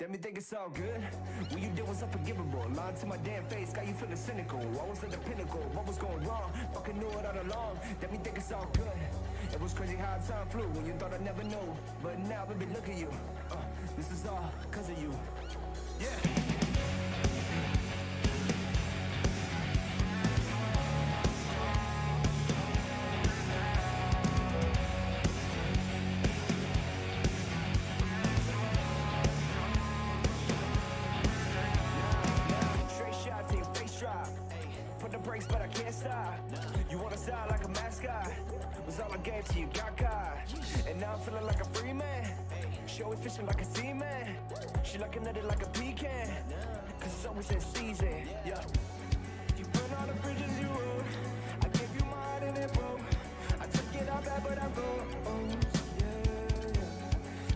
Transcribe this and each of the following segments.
Let me think it's all good. What you did was unforgivable. Lying to my damn face, got you feeling cynical. I was at the pinnacle, what was going wrong? Fucking knew it all along. Let me think it's all good. It was crazy how time flew when you thought I never knew. But now, baby, look at you. This is all cause of you. Yeah. But I can't stop. You wanna sound like a mascot? Was all I gave to you, got caught. And now I'm feeling like a free man. She always fishing like a seaman. She looking at it like a pecan. Cause it's always in season. Yeah. You burn all the bridges you rode. I gave you my heart and it broke. I took it all back, but I rose. Yeah.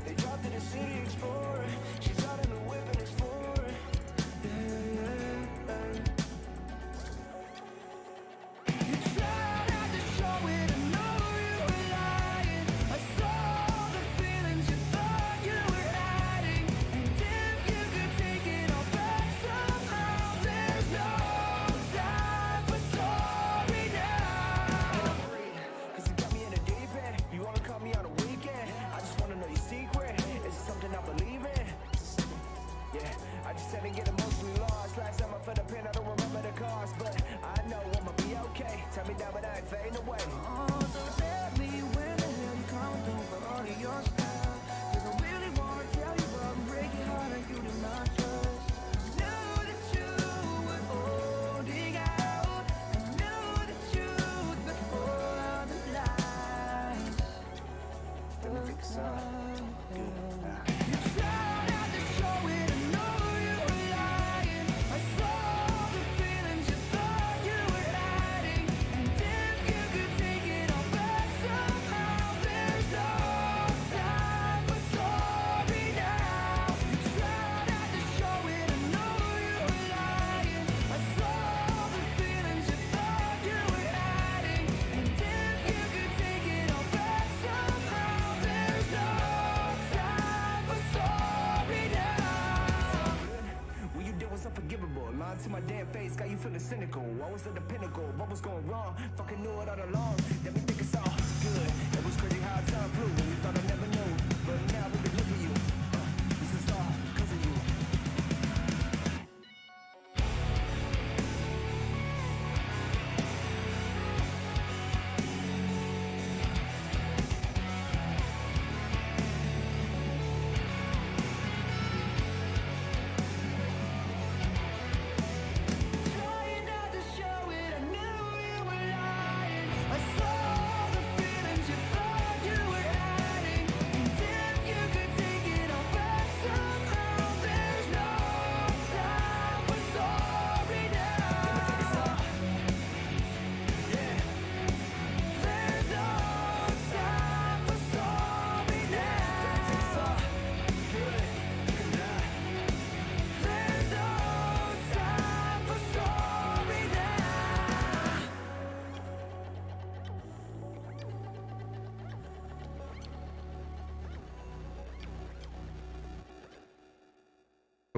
They dropped in the city explorer. She's out in the whip and it's foreign. To my damn face, got you feeling cynical. I was at the pinnacle, what was going wrong? Fucking knew it all along. Let me think it's all good. It was crazy how time flew when you thought I never knew. But now, baby, look at you. This is all cause of you.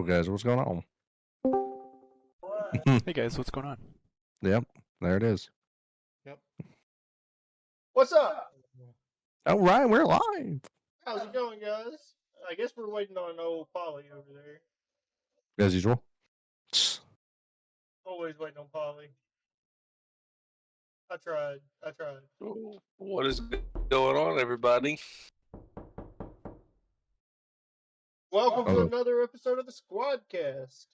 Guys, what's going on? Hey guys, what's going on? Yep, there it is. Yep. What's up? All right, we're live. How's it going, guys? I guess we're waiting on old Polly over there. As usual. Always waiting on Polly. I tried. What is going on, everybody? Welcome to another episode of the Squadcast.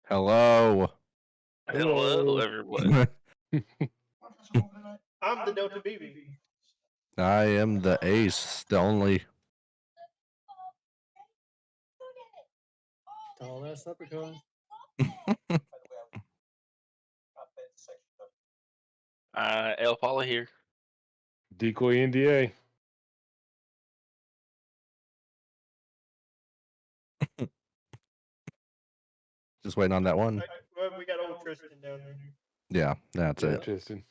Hello. Hello, everyone. I'm the Delta BB. I am the ace, the only. Tall ass leprechaun. El Paula here. Decoy NDA. Just waiting on that one. We got old Tristan down there. Yeah, that's it. Tristan.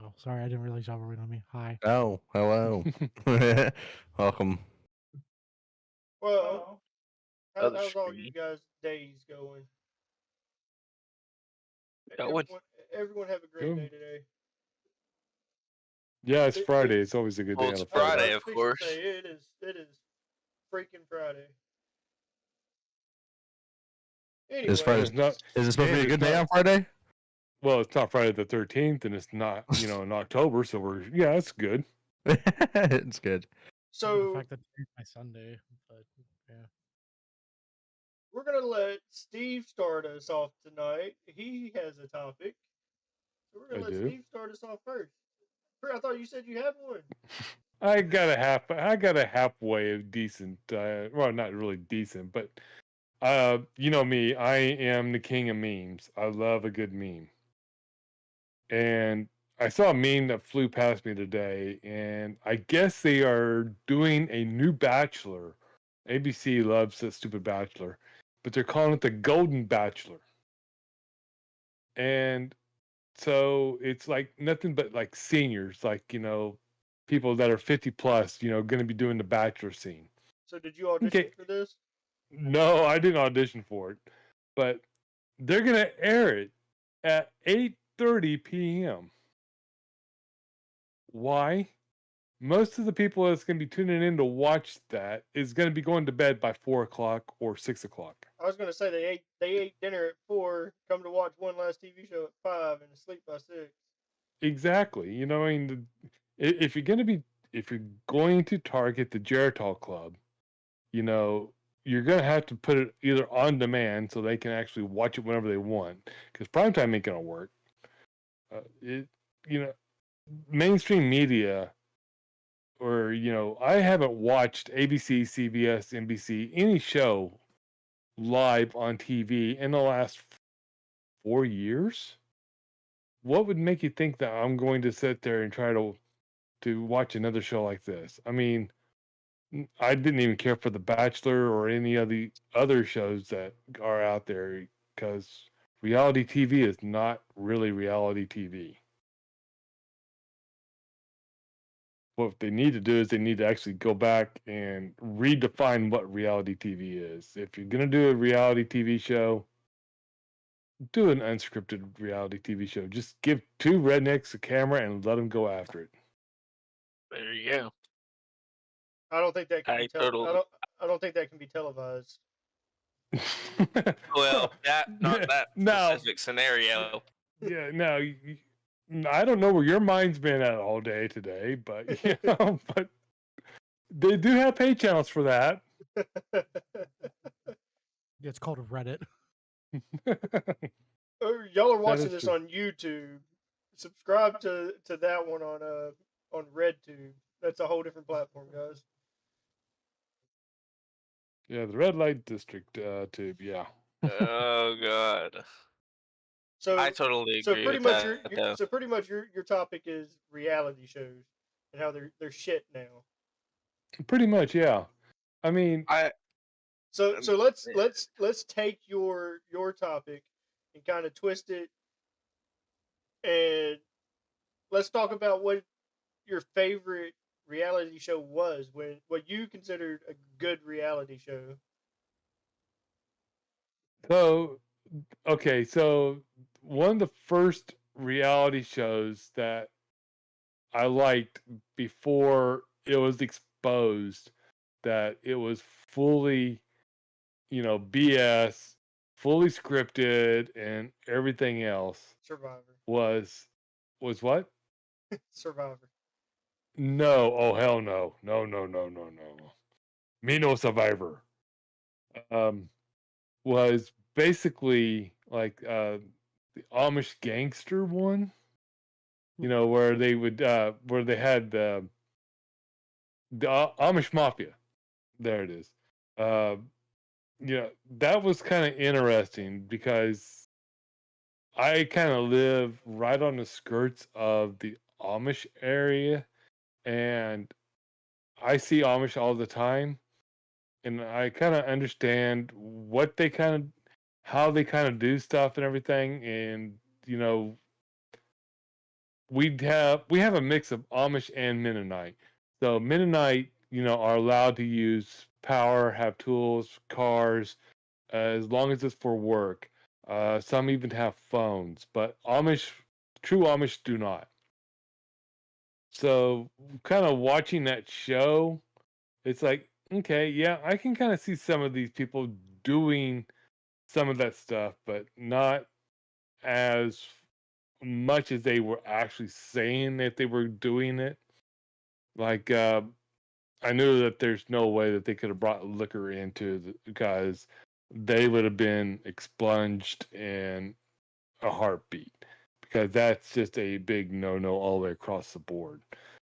Oh, sorry, I didn't realize y'all were waiting on me. Hi. Oh, hello. Welcome. Well, Other how's all you screen. guys' days going? Going. Everyone have a great Good. day today. Yeah, it's It- Friday. it- It's always a good Well, day it's on a I was Friday, Friday. of fixing to course. say it is freaking Friday. Is Anyway, Friday? And it's not. Is it supposed to be a And good it's day not. on Friday? Well, it's not Friday the 13th, and it's not, in October. So it's good. It's good. Due to the so fact that today's my Sunday, but yeah. we're gonna let Steve start us off tonight. He has a topic, so we're I gonna let do. Steve start us off first. I thought you said you had one. I got a halfway of decent. Well, not really decent, but you know me. I am the king of memes. I love a good meme. And I saw a meme that flew past me today, and I guess they are doing a new Bachelor. ABC loves that stupid Bachelor, but they're calling it the Golden Bachelor. And so it's like nothing but like seniors, like, people that are 50 plus, going to be doing the Bachelor scene. So did you audition Okay. for this? No, I didn't audition for it, but they're going to air it at 8:30 p.m. Why? Most of the people that's going to be tuning in to watch that is going to be going to bed by 4 o'clock or 6 o'clock. I was gonna say they ate dinner at 4, come to watch one last TV show at 5, and sleep by 6. Exactly. I mean, if you're going to target the Geritol Club, you're going to have to put it either on demand so they can actually watch it whenever they want, because primetime ain't going to work. It, you know, Mainstream media, or I haven't watched ABC, CBS, NBC, any show live on TV in the last 4 years. What would make you think that I'm going to sit there and try to watch another show like this? I mean, I didn't even care for The Bachelor or any of the other shows that are out there, because reality TV is not really reality TV. What they need to do is they need to actually go back and redefine what reality TV is. If you're going to do a reality TV show, do an unscripted reality TV show. Just give two rednecks a camera and let them go after it. There you go. I don't think that can be totally. I don't think that can be televised. Well, not that No. specific scenario. Yeah, no. I don't know where your mind's been at all day today, but but they do have pay channels for that. Yeah, it's called Reddit. Y'all are watching is this true. on YouTube. Subscribe to that one on RedTube. That's a whole different platform, guys. Yeah, the red light district tube. Yeah. Oh God. So I totally so agree pretty with much that. Though. your topic is reality shows and how they're shit now. Pretty much, yeah. I mean, So let's take your topic and kind of twist it, and let's talk about what your favorite reality show was, when what you considered a good reality show. so okay, so one of the first reality shows that I liked before it was exposed that it was fully, BS, fully scripted, and everything else Survivor. was what? Survivor. No, oh hell no, no, no, no, no, no. Me no Survivor. Um, was basically like the Amish gangster one. Where they would where they had the Amish Mafia. There it is. Uh, that was kind of interesting because I kind of live right on the skirts of the Amish area, and I see Amish all the time, and I kind of understand what they how they kind of do stuff and everything, and we have a mix of Amish and Mennonite. So Mennonite, are allowed to use power, have tools, cars, as long as it's for work. Some even have phones, but true Amish do not. So kind of watching that show, it's like, okay, yeah, I can kind of see some of these people doing some of that stuff, but not as much as they were actually saying that they were doing it. Like, I knew that there's no way that they could have brought liquor into because they would have been expunged in a heartbeat, because that's just a big no all the way across the board.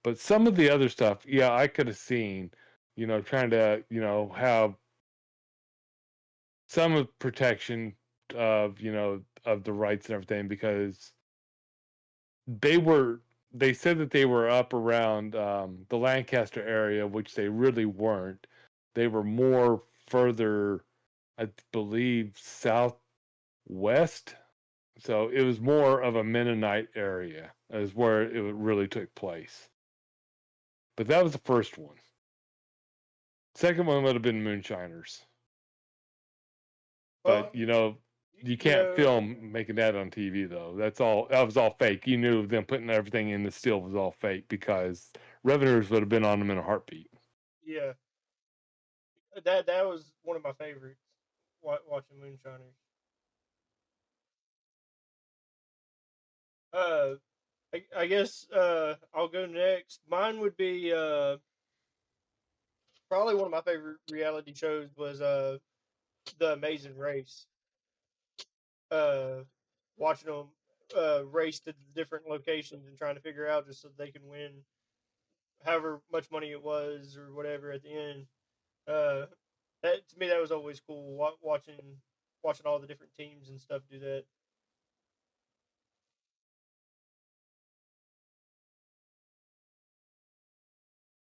But some of the other stuff, yeah, I could have seen, trying to, have some of protection of, of the rights and everything, because they said that they were up around the Lancaster area, which they really weren't. They were more further, I believe, southwest. So it was more of a Mennonite area is where it really took place. But that was the first one. Second one would have been Moonshiners. Well, But you can't film making that on TV though. That was all fake. You knew them putting everything in the still was all fake, because revenues would have been on them in a heartbeat. Yeah, that was one of my favorites. Watching Moonshiners. I guess I'll go next. Mine would be probably one of my favorite reality shows was The Amazing Race. Watching them race to the different locations and trying to figure out just so they can win however much money it was or whatever at the end. That to me that was always cool watching all the different teams and stuff do that.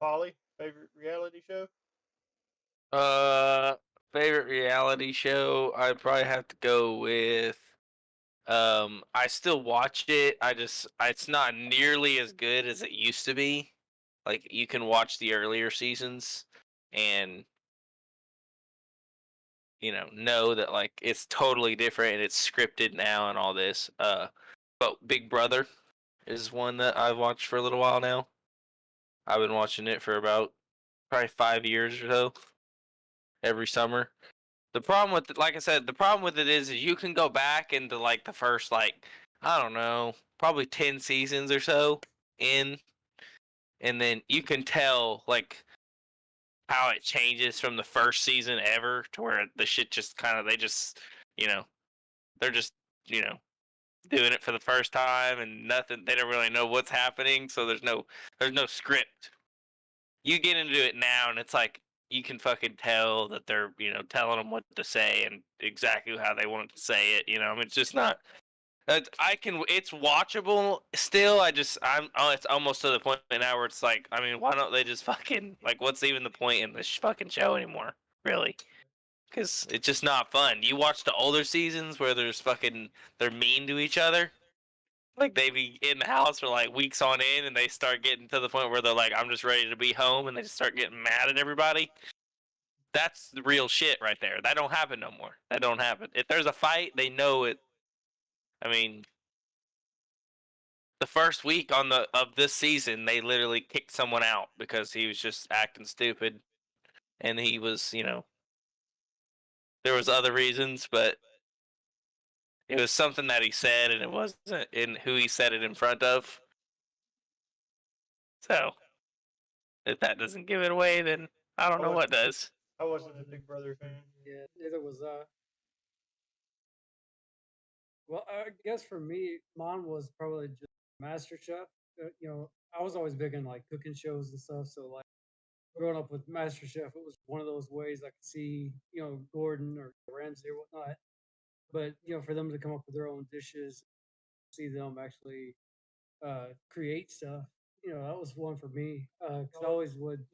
Polly, favorite reality show? Uh, favorite reality show, I'd probably have to go with. I still watch it. It's not nearly as good as it used to be. Like, you can watch the earlier seasons and know that like it's totally different and it's scripted now and all this. But Big Brother is one that I've watched for a little while now. I've been watching it for about probably 5 years or so, every summer. The problem with it, like I said, the problem with it is you can go back into like the first, like, I don't know, probably 10 seasons or so in, and then you can tell like how it changes from the first season ever to where the shit just kind of, you know, they're just, you know, doing it for the first time and nothing, they don't really know what's happening, so there's no script. You get into it now and it's like you can fucking tell that they're, telling them what to say and exactly how they want to say it, I mean, it's just not, it's watchable still. It's almost to the point now where it's like, I mean, why don't they just fucking, like, what's even the point in this fucking show anymore, really? Because it's just not fun. You watch the older seasons where they're mean to each other. Like, they be in the house for like weeks on end, and they start getting to the point where they're like, I'm just ready to be home, and they just start getting mad at everybody. That's the real shit right there. That don't happen no more. That don't happen. If there's a fight, they know it. I mean, the first week of this season, they literally kicked someone out because he was just acting stupid, and he was, there was other reasons, but it was something that he said, and it wasn't in who he said it in front of. So, if that doesn't give it away, then I don't know what does. I wasn't a Big Brother fan. Yeah, neither was I. Well, I guess for me, mine was probably just Master Chef. I was always big in like cooking shows and stuff. So like growing up with Master Chef, it was one of those ways I could see, Gordon or Ramsay or whatnot. But for them to come up with their own dishes, see them actually create stuff, that was one for me. Because I always would,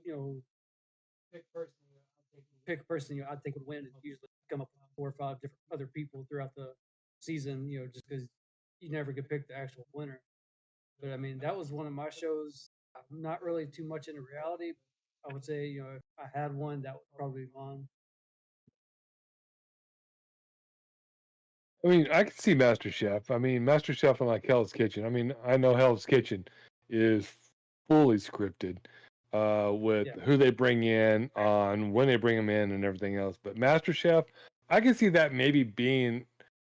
pick a person I think would win, and usually come up with 4 or 5 different other people throughout the season. Just because you never get picked the actual winner. But I mean, that was one of my shows. I'm not really too much into reality. I would say, if I had one, that would probably be on. I mean, I can see MasterChef. I mean, MasterChef and like Hell's Kitchen. I mean, I know Hell's Kitchen is fully scripted with Yeah. who they bring in, on when they bring them in, and everything else. But MasterChef, I can see that maybe being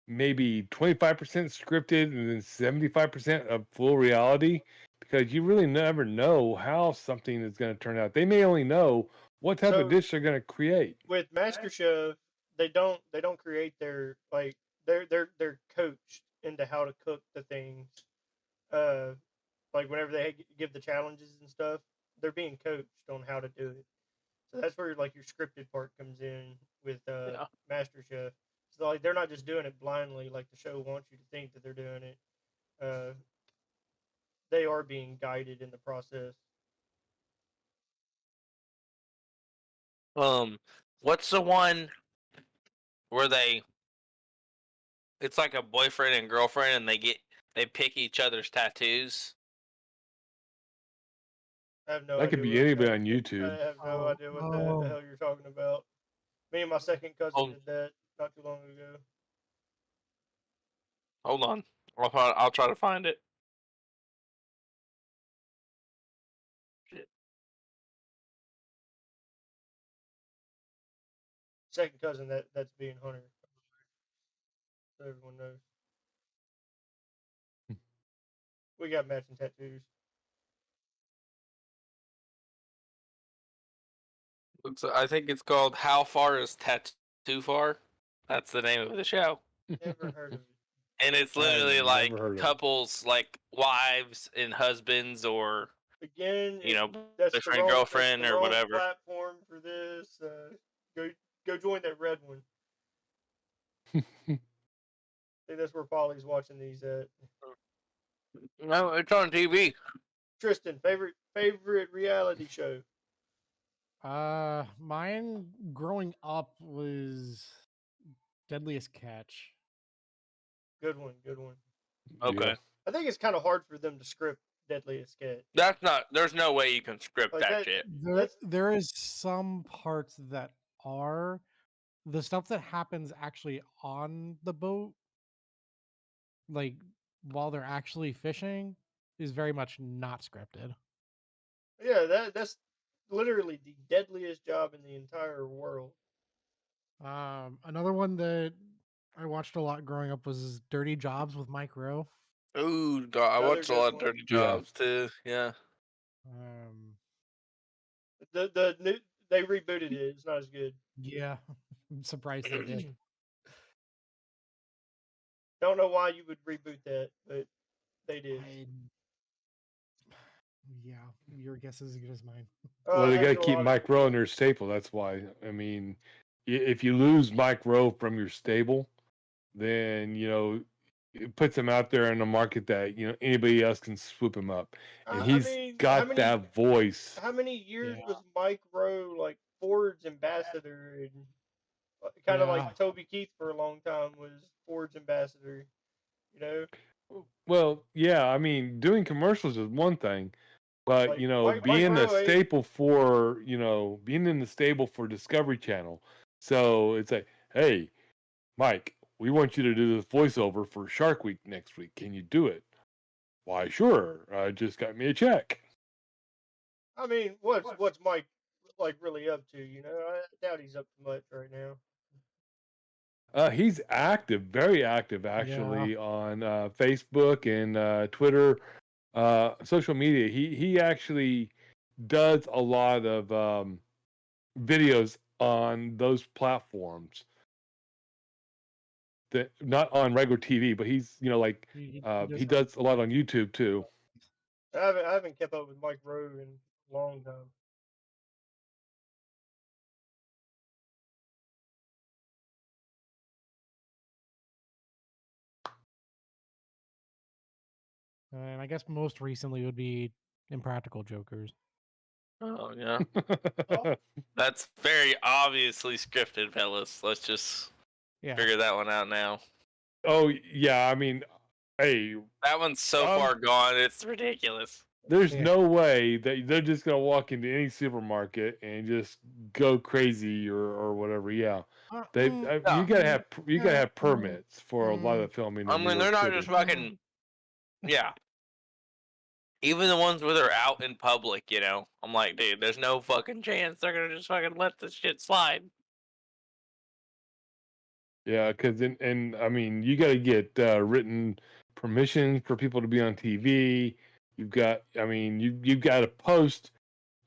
maybe 25% scripted and then 75% of full reality, because you really never know how something is going to turn out. They may only know what type So- of dish they're going to create. With MasterChef, they don't create their like they're coached into how to cook the things. Like whenever they give the challenges and stuff, they're being coached on how to do it. So that's where like your scripted part comes in with Yeah. MasterChef. So like they're not just doing it blindly like the show wants you to think that they're doing it. They are being guided in the process. What's the one where it's like a boyfriend and girlfriend and they pick each other's tattoos? I have no That idea. could be anybody on YouTube. I have no Oh, idea what oh. the hell you're talking about. Me and my second cousin Oh. did that not too long ago. Hold on. I'll try to find it. Second cousin that's being Hunter. So everyone knows. We got matching tattoos. I think it's called How Far Is Tattoo Far? That's the name of the show. Never heard of it. And it's I've literally never like heard of it. couples, like wives and husbands, or Again, boyfriend, that's the wrong, girlfriend, that's the or wrong whatever. platform for this. Go join that red one. I think that's where Polly's watching these at. No, it's on TV. Tristan, favorite reality show. Mine growing up was Deadliest Catch. Good one. Okay. Yeah. I think it's kind of hard for them to script Deadliest Catch. There's no way you can script Like that that- shit. There is some parts that are the stuff that happens actually on the boat, like while they're actually fishing, is very much not scripted. Yeah, that's literally the deadliest job in the entire world. Another one that I watched a lot growing up was Dirty Jobs with Mike Rowe. Ooh, God, I Another watched a good lot of one. Dirty Yeah. Jobs too. Yeah. The new they rebooted it. It's not as good. Yeah, I'm surprised they did. Don't know why you would reboot that, but they did. Yeah, your guess is as good as mine. Well, they I got to have no keep idea. Mike Rowe in their staple. That's why. I mean, if you lose Mike Rowe from your stable, then it puts him out there in the market that anybody else can swoop him up, and I he's mean, got that voice. How many years Yeah. was Mike Rowe like Ford's ambassador, and kind of Yeah. like Toby Keith for a long time was Ford's ambassador? You know, Well, yeah, I mean, doing commercials is one thing, but Like, being Mike a Rowe ain't- staple for being in the stable for Discovery Channel. So it's like, hey, Mike, we want you to do this voiceover for Shark Week next week. Can you do it? Why, sure. Just got me a check. I mean, what's Mike like really up to? I doubt he's up to much right now. He's active, very active, actually, on Facebook and Twitter, social media. He actually does a lot of videos on those platforms. That not on regular TV, but he's He he does a lot on YouTube too. I haven't kept up with Mike Rowe in a long time. And I guess most recently would be Impractical Jokers. Oh yeah. That's very obviously scripted, fellas. Let's just Yeah. figure that one out now. Oh yeah, I mean, Hey, That one's so far gone. It's ridiculous. there's Yeah. no way that they're just gonna walk into any supermarket and just go crazy or whatever. Yeah, you gotta have permits for a lot of filming I in New mean, they're York not City. just fucking. Yeah. Even the ones where they're out in public, you know, I'm like, dude, there's no fucking chance they're gonna just fucking let this shit slide. Yeah, because and I mean, you got to get written permission for people to be on TV. I mean, you've got to post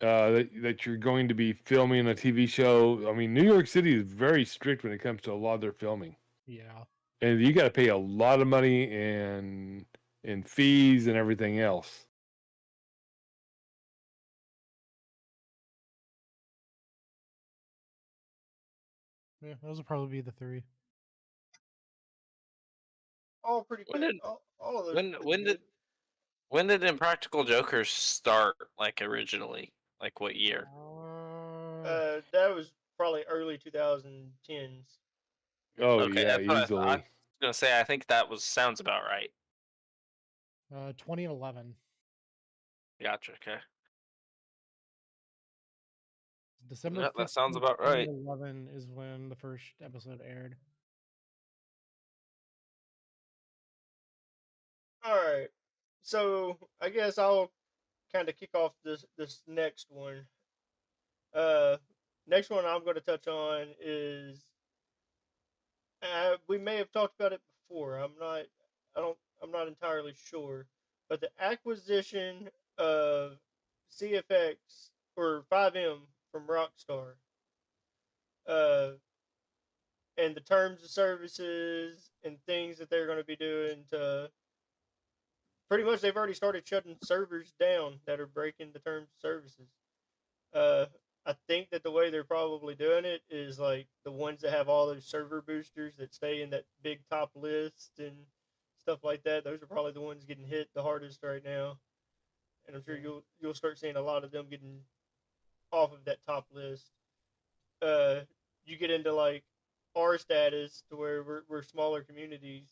that you're going to be filming a TV show. I mean, New York City is very strict when it comes to a lot of their filming, Yeah. and you got to pay a lot of money and fees and everything else. Yeah, those will probably be the three. All pretty When bad. did All of those when are pretty when good. did when did Impractical Jokers start? Like originally, like what year? That was probably early 2010s. Oh Okay, yeah, that's what I easily. was gonna say. I think that sounds about right. 2011. Gotcha. Okay. December Yeah, that sounds 15th, about right. 2011 is when the first episode aired. All right, so I guess I'll kind of kick off this next one. Uh, Next one I'm going to touch on is we may have talked about it before. I'm not entirely sure, but the acquisition of CFX or 5M from Rockstar, uh, and the terms of services and things that they're going to be doing to pretty much they've already started shutting servers down that are breaking the terms of services. Uh, I think that the way they're probably doing it is like the ones that have all those server boosters that stay in that big top list and stuff like that. Those are probably the ones getting hit the hardest right now, and I'm sure you'll start seeing a lot of them getting off of that top list. Uh, you get into like our status to where we're smaller communities.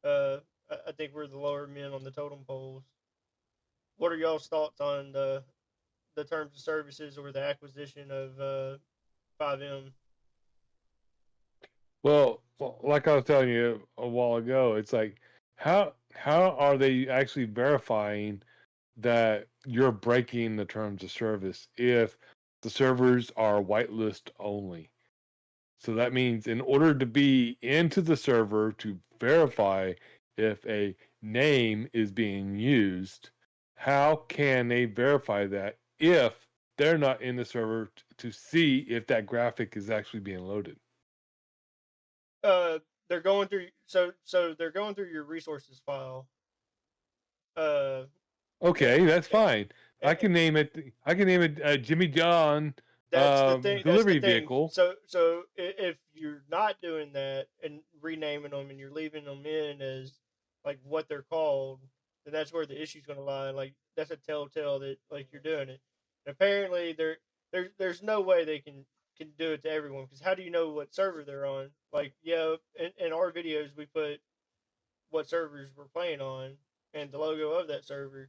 I think we're the lower men on the totem poles. What are y'all's thoughts on the terms of services or the acquisition of 5M? Well, like I was telling you a while ago, it's like how are they actually verifying that you're breaking the terms of service if the servers are whitelist only? So that means in order to be into the server to verify if a name is being used, how can they verify that if they're not in the server to see if that graphic is actually being loaded? They're going through they're going through your resources file. Uh, Okay, and, that's fine. I and can name it. I can name it Jimmy John that's the thing. That's the delivery thing. vehicle. So if you're not doing that and renaming them and you're leaving them in as like what they're called, then that's where the issue's going to lie. Like that's a telltale that like you're doing it. And apparently there's no way they can do it to everyone because how do you know what server they're on? Like yeah, in our videos we put what servers we're playing on and the logo of that server,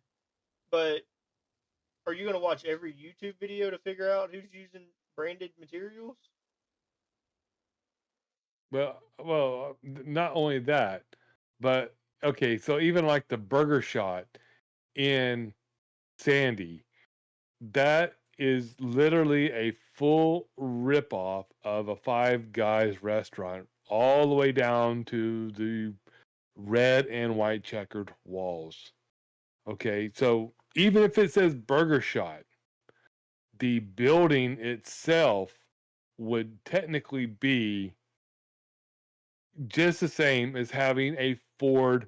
but are you going to watch every YouTube video to figure out who's using branded materials? Well, not only that, but okay. So even like the burger shot in Sandy, that is literally a full ripoff of a Five Guys restaurant, all the way down to the red and white checkered walls. Okay, so even if it says burger shot, the building itself would technically be just the same as having a Ford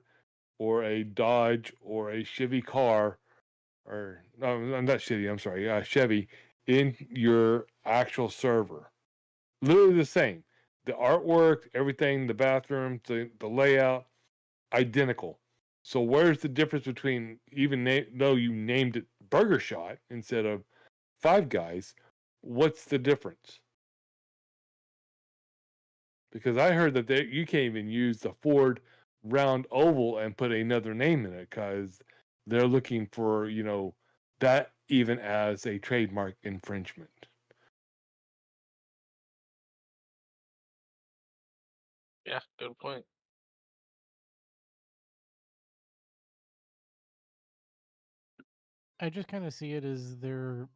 or a Dodge or a Chevy car, or no, I'm not Chevy, I'm sorry, Chevy, in your actual server. Literally the same. The artwork, everything, the bathroom, the layout, identical. So where's the difference between, even though you named it Burger Shot instead of Five Guys, what's the difference? Because I heard that you can't even use the Ford round oval and put another name in it because they're looking for, that even as a trademark infringement. Yeah, good point. I just kind of see it as they're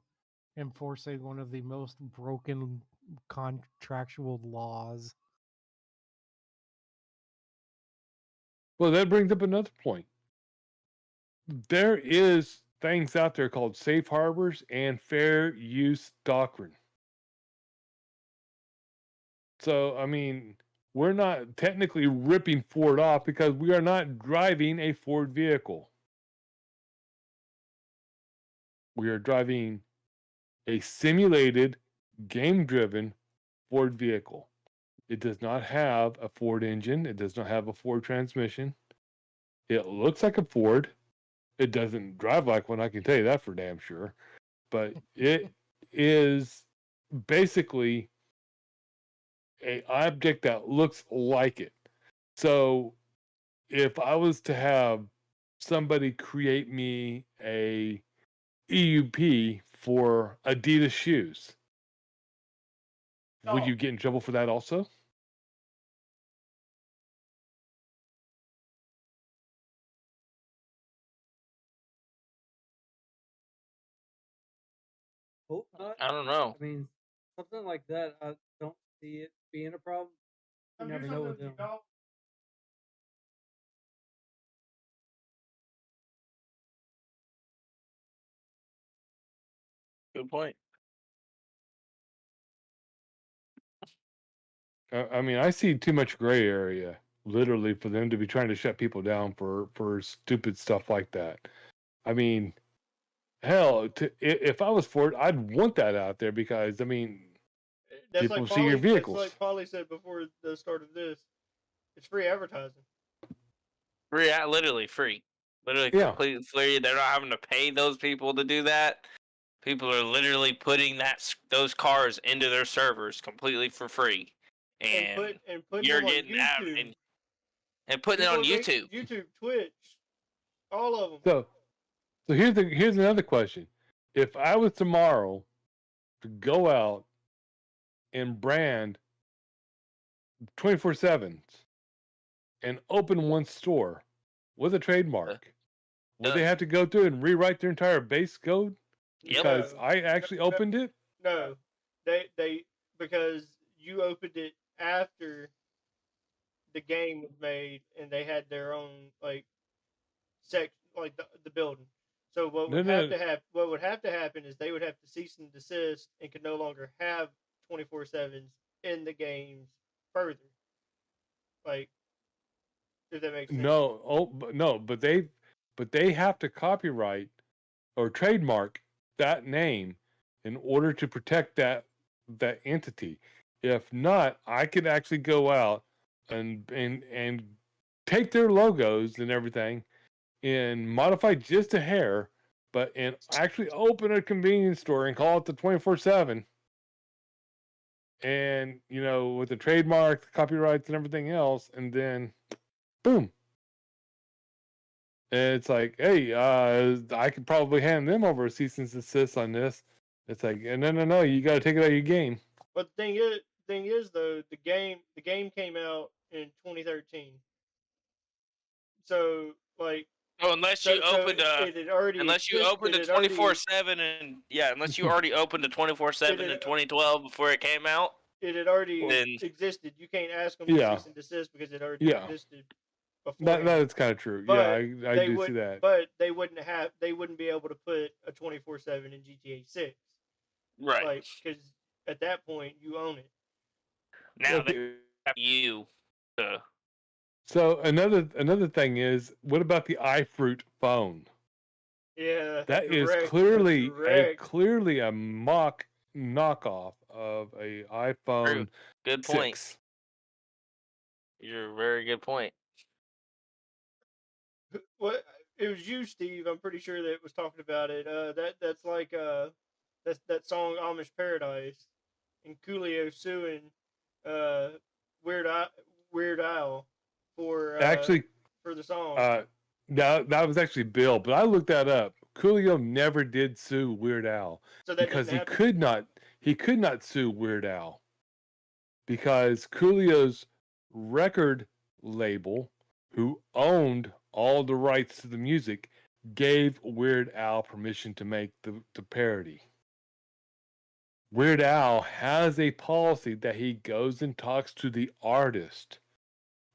enforcing one of the most broken contractual laws. Well, that brings up another point. There is things out there called safe harbors and fair use doctrine. So, I mean, we're not technically ripping Ford off because we are not driving a Ford vehicle. We are driving a simulated, game-driven Ford vehicle. It does not have a Ford engine. It does not have a Ford transmission. It looks like a Ford. It doesn't drive like one, I can tell you that for damn sure. But it is basically an object that looks like it. So if I was to have somebody create me a EUP for Adidas shoes, would you get in trouble for that also? Hope not. I don't know. I mean, something like that, I don't see it being a problem. You never know with them. Good point. I mean, I see too much gray area, literally, for them to be trying to shut people down for stupid stuff like that. I mean, hell, if I was Ford, I'd want that out there because, I mean, That's people like see your Polly, vehicles. That's like Polly said before the start of this. It's free advertising. Free, literally free. Literally Yeah. completely free. They're not having to pay those people to do that. People are literally putting those cars into their servers completely for free. And putting you're them on getting out YouTube. and putting it on People make YouTube. YouTube, Twitch, all of them. So here's another question. If I was tomorrow to go out and brand 24/7s and open one store with a trademark, would they have to go through and rewrite their entire base code? Yep. Because I actually opened it? No, they because you opened it after the game was made, and they had their own like like the building. So what would have to happen is they would have to cease and desist and could no longer have 24/7s in the games further. Like, if that makes sense. No, but they have to copyright or trademark that name in order to protect that entity. If not, I could actually go out and take their logos and everything and modify just a hair, and actually open a convenience store and call it the 24/7. And with the trademark, the copyrights, and everything else, and then boom. And it's like, hey, I could probably hand them over a cease and desist on this. It's like, no, you got to take it out of your game. But the thing is though, the game came out in 2013. So like. Oh, unless you opened unless you opened a 24/7 unless you already opened a 24/7 in 2012 before it came out. It had already existed. You can't ask them to cease and desist because it already existed before. That is kind of true. But I do see that. But they wouldn't be able to put a 24/7 in GTA 6. Right. Like, because at that point you own it. Now they have you. So another thing is, what about the iFruit phone? Yeah, that is clearly a mock knockoff of a iPhone. True. Good point. 6. You're a very good point. What it was you, Steve? I'm pretty sure that was talking about it. That's like that song Amish Paradise, and Coolio suing Weird Al for actually for the song. That was actually Bill, but I looked that up. Coolio never did sue Weird Al So that because didn't happen? he could not sue Weird Al because Coolio's record label, who owned all the rights to the music, gave Weird Al permission to make the parody. Weird Al has a policy that he goes and talks to the artist,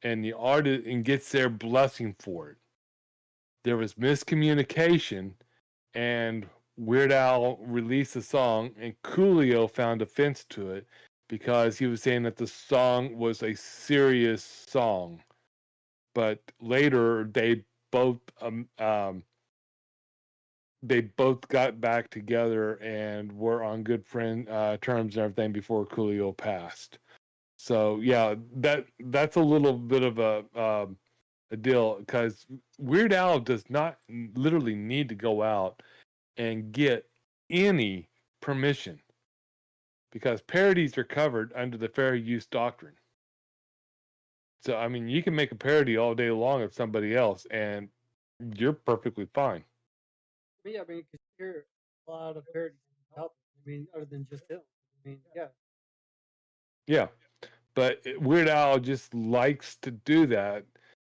and the artist and gets their blessing for it. There was miscommunication, and Weird Al released a song, and Coolio found offense to it because he was saying that the song was a serious song. But later, they both got back together and were on good terms and everything before Coolio passed. So yeah, that's a little bit of a deal because Weird Al does not literally need to go out and get any permission because parodies are covered under the fair use doctrine. So I mean, you can make a parody all day long of somebody else, and you're perfectly fine. Yeah, I mean, because you hear a lot of parodies out there. I mean, other than just him. I mean, yeah. Yeah, but Weird Al just likes to do that,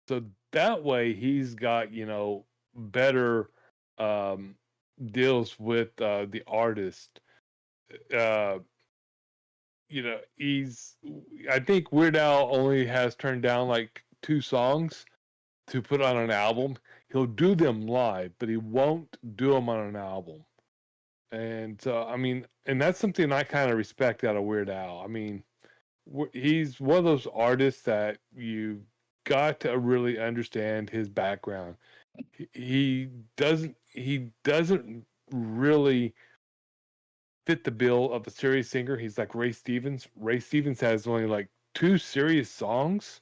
so that way he's got better deals with the artist. I think Weird Al only has turned down like 2 songs to put on an album. He'll do them live, but he won't do them on an album. And so, I mean, and that's something I kind of respect out of Weird Al. I mean, he's one of those artists that you got to really understand his background. He doesn't really fit the bill of a serious singer. He's like Ray Stevens. Ray Stevens has only like 2 serious songs,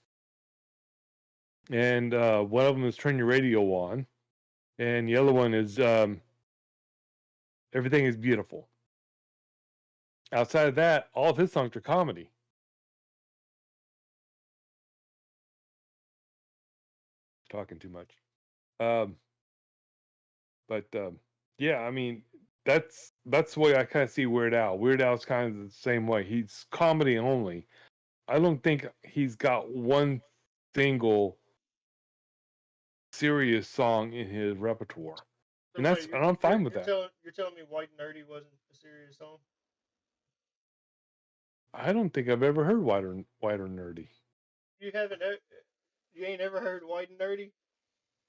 and one of them is "Turn Your Radio On," and the other one is "Everything Is Beautiful." Outside of that, all of his songs are comedy. Talking too much. Yeah, I mean, that's the way I kind of see Weird Al. Weird Al's kind of the same way. He's comedy only. I don't think he's got one single serious song in his repertoire, So and I'm fine with that. You're telling me White and Nerdy wasn't a serious song? I don't think I've ever heard White or Nerdy. You haven't? You ain't ever heard White and Nerdy?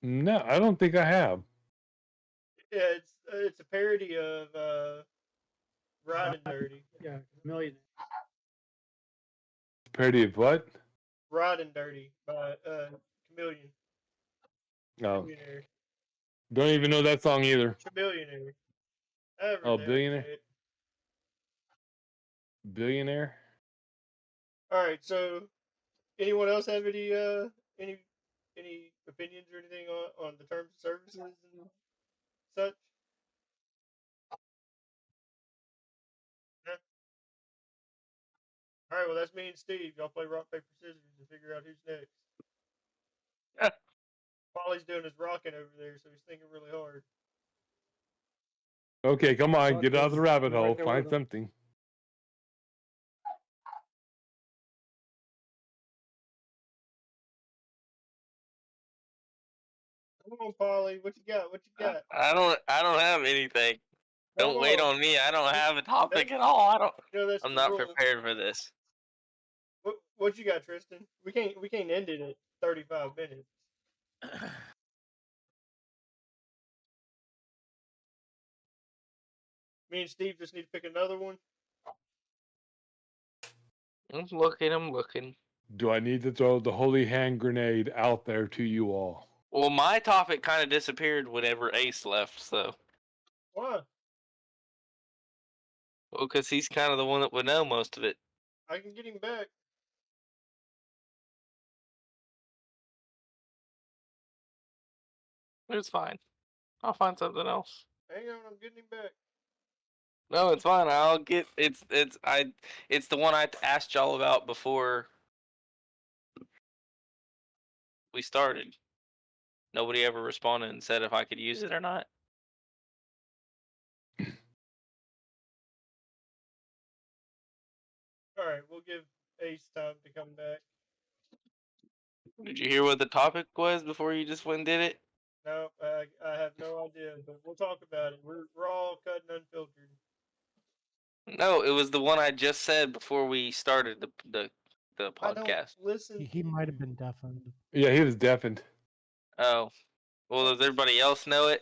No, I don't think I have. Yeah, it's a parody of Rod and Dirty. Yeah, Chameleon. Parody of what? Rod and Dirty by Chameleon. No, Billionaire. don't even know that song either. Billionaire. Billionaire. Billionaire. All right. So, anyone else have any opinions or anything on the terms of services and such? No? All right. Well, that's me and Steve. Y'all play rock paper scissors and figure out who's next. Polly's doing his rocking over there, so he's thinking really hard. Okay, come on, get out of the rabbit I'm right hole. there Find with him. something. Come on, Polly. What you got? What you got? I don't have anything. Don't Come wait on. on me. I don't have a topic at all. That's I'm the not rule. prepared for this. What you got, Tristan? We can't end it at 35 minutes. Me and Steve just need to pick another one. I'm looking. Do I need to throw the holy hand grenade out there to you all? Well, my topic kind of disappeared whenever Ace left, so. Why? Well, because he's kind of the one that would know most of it. I can get him back. It's fine. I'll find something else. Hang on, I'm getting him back. No, it's fine. I'll get it's the one I asked y'all about before we started. nobody ever responded and said if I could use it or not. All right, we'll give Ace time to come back. Did you hear what the topic was before you just went and did it? No, I have no idea, but we'll talk about it. We're raw, cut, and unfiltered. No, it was the one I just said before we started the I don't podcast. listen. He to might have you. been deafened. Yeah, he was deafened. Oh, well, does everybody else know it?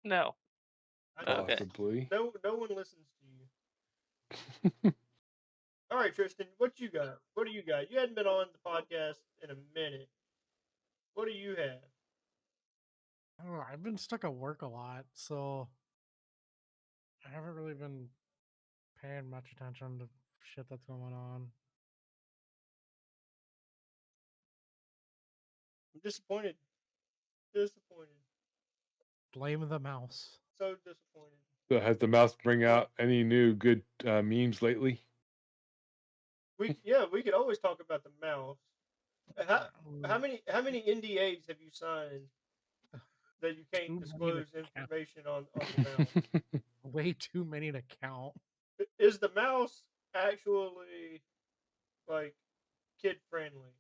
No. I don't. Okay. Possibly. No one listens to you. All right, Tristan, what you got? What do you got? You hadn't been on the podcast in a minute. What do you have? I don't know. I've been stuck at work a lot, so I haven't really been paying much attention to shit that's going on. I'm disappointed. Disappointed. Blame the mouse. So disappointed. So has the mouse bring out any new good memes lately? We could always talk about the mouse. How many NDAs have you signed that you Too can't many to disclose count. information on the mouse? Way too many to count. Is the mouse actually like kid friendly?